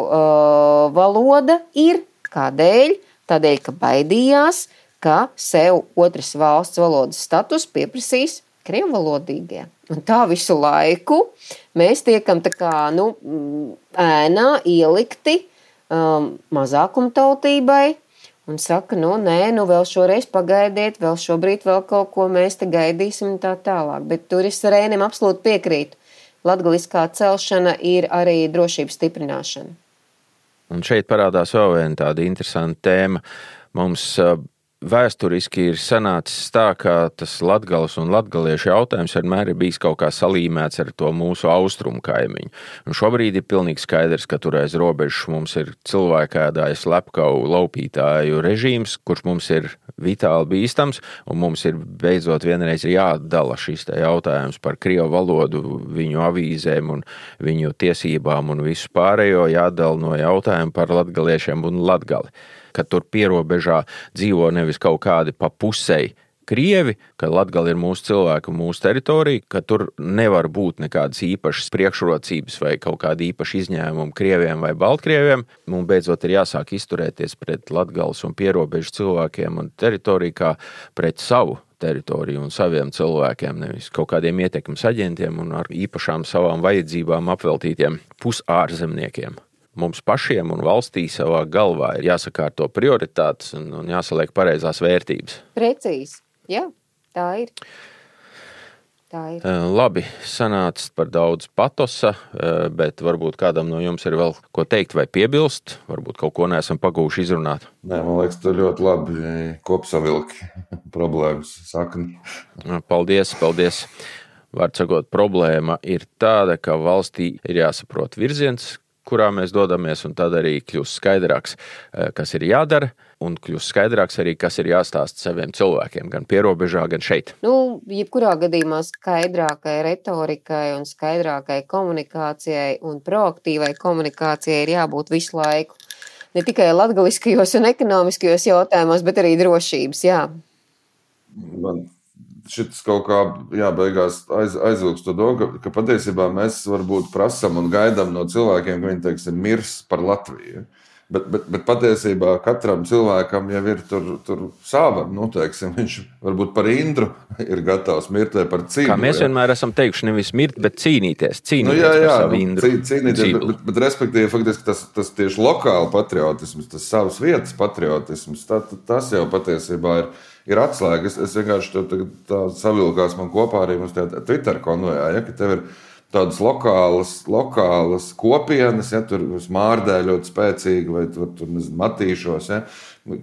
valoda ir. Kādēļ? Tādēļ, ka baidījās, ka sev otras valsts valodas status pieprasīs krievvalodīgie. Un tā visu laiku mēs tiekam tā kā, ēnā ielikti mazākumtautībai un saka, nē, vēl šoreiz pagaidiet, vēl šobrīd vēl kaut ko mēs te gaidīsim un tā tālāk. Bet tur es Rēnim absolūti piekrītu. Latgaliskā celšana ir arī drošības stiprināšana. Un šeit parādās vēl viena tāda interesanta tēma. Mums vēsturiski ir sanācis tā, ka tas latgales un latgaliešu jautājums vienmēr ir bijis kaut kā salīmēts ar to mūsu austrumu kaimiņu. Un šobrīd ir pilnīgi skaidrs, ka tur aiz robežas mums ir cilvēkēdāju slepkavu laupītāju režīms, kurš mums ir vitāli bīstams, un mums ir beidzot vienreiz jāatdala šis jautājums par krievu valodu, viņu avīzēm un viņu tiesībām un visu pārējo jāatdala no jautājumu par latgaliešiem un latgali. Ka tur pierobežā dzīvo nevis kaut kādi pa pusei krievi, ka Latgale ir mūsu cilvēku un mūsu teritorija, ka tur nevar būt nekādas īpašas priekšrocības vai kaut kāda īpaša izņēmuma krieviem vai baltkrieviem. Mums beidzot ir jāsāk izturēties pret Latgales un pierobežu cilvēkiem un teritoriju kā pret savu teritoriju un saviem cilvēkiem, nevis kaut kādiem ietekmes aģentiem un ar īpašām savām vajadzībām apveltītiem pusārzemniekiem. Mums pašiem un valstī savā galvā ir jāsakārto prioritātes un jāsaliek pareizās vērtības. Precīzi, jā, tā ir. Labi, sanāca par daudz patosa, bet varbūt kādam no jums ir vēl ko teikt vai piebilst, varbūt kaut ko neesam pagūši izrunāt. Nē, man liekas, tu ļoti labi kopsavilki problēmas sakni. Paldies. Vārds sakot, problēma ir tāda, ka valstī ir jāsaprot virziens, kurā mēs dodamies, un tad arī kļūst skaidrāks, kas ir jādara, un kļūst skaidrāks arī, kas ir jāstāsta saviem cilvēkiem, gan pierobežā, gan šeit. Jebkurā gadījumā skaidrākai retorikai un skaidrākai komunikācijai un proaktīvai komunikācijai ir jābūt visu laiku. Ne tikai latgaliskajos un ekonomiskajos jautājumos, bet arī drošības, jā. Man šis kaut kā beigās aizvilks to domu, ka patiesībā mēs varbūt prasam un gaidām no cilvēkiem, ka viņi, teiksim, mirs par Latviju. Bet patiesībā katram cilvēkam jau ir tur sava, teiksim, viņš varbūt par Indru ir gatavs mirt vai par Cību. Kā mēs vienmēr esam teikuši, nevis mirt, bet cīnīties par savu Indru. Cīnīties, bet respektīvi, faktiski tas tieši lokāli patriotisms, tas savas vietas patriotisms, tas jau patiesībā ir atslēga. Es vienkārši tā savilkās man kopā arī mums tajā Twitter konvojā, ka tev ir tādas lokālas kopienas, tur Mārdē ļoti spēcīgi vai tur nezinu, Matīšos,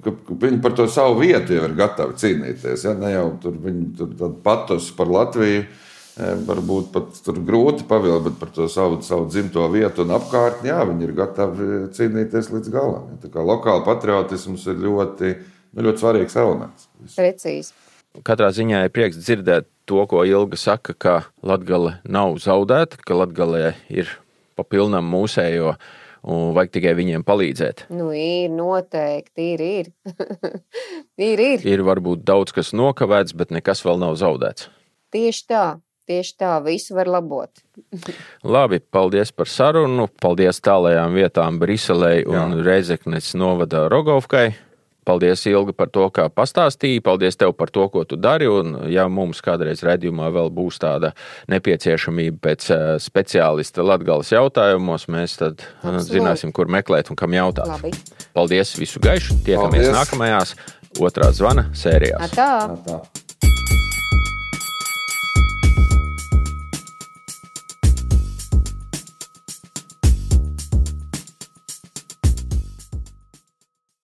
ka viņi par to savu vietu jau ir gatavi cīnīties. Ne jau viņi tādu patos par Latviju, varbūt pat tur grūti pavilkt, bet par to savu dzimto vietu un apkārtni, viņi ir gatavi cīnīties līdz galam. Tā kā lokāla patriotisms ir ļoti svarīgs elements. Precīzi. Katrā ziņā ir prieks dzirdēt to, ko Ilga saka, ka Latgale nav zaudēta, ka Latgalē ir pa pilnam mūsējo un vajag tikai viņiem palīdzēt. Ir noteikti, ir. Ir varbūt daudz kas nokavēts, bet nekas vēl nav zaudēts. Tieši tā, visu var labot. Labi, paldies par sarunu, paldies tālajām vietām Briselei un Rēzeknes novada Rogovkai. Paldies, Ilga, par to, kā pastāstīji. Paldies tev par to, ko tu dari. Un, ja mums kādreiz raidījumā vēl būs tāda nepieciešamība pēc speciālista Latgales jautājumos, mēs tad zināsim, kur meklēt un kam jautāt. Labi. Paldies, visu gaišu. Tiekamies nākamajās otrā zvana sērijās. Atā.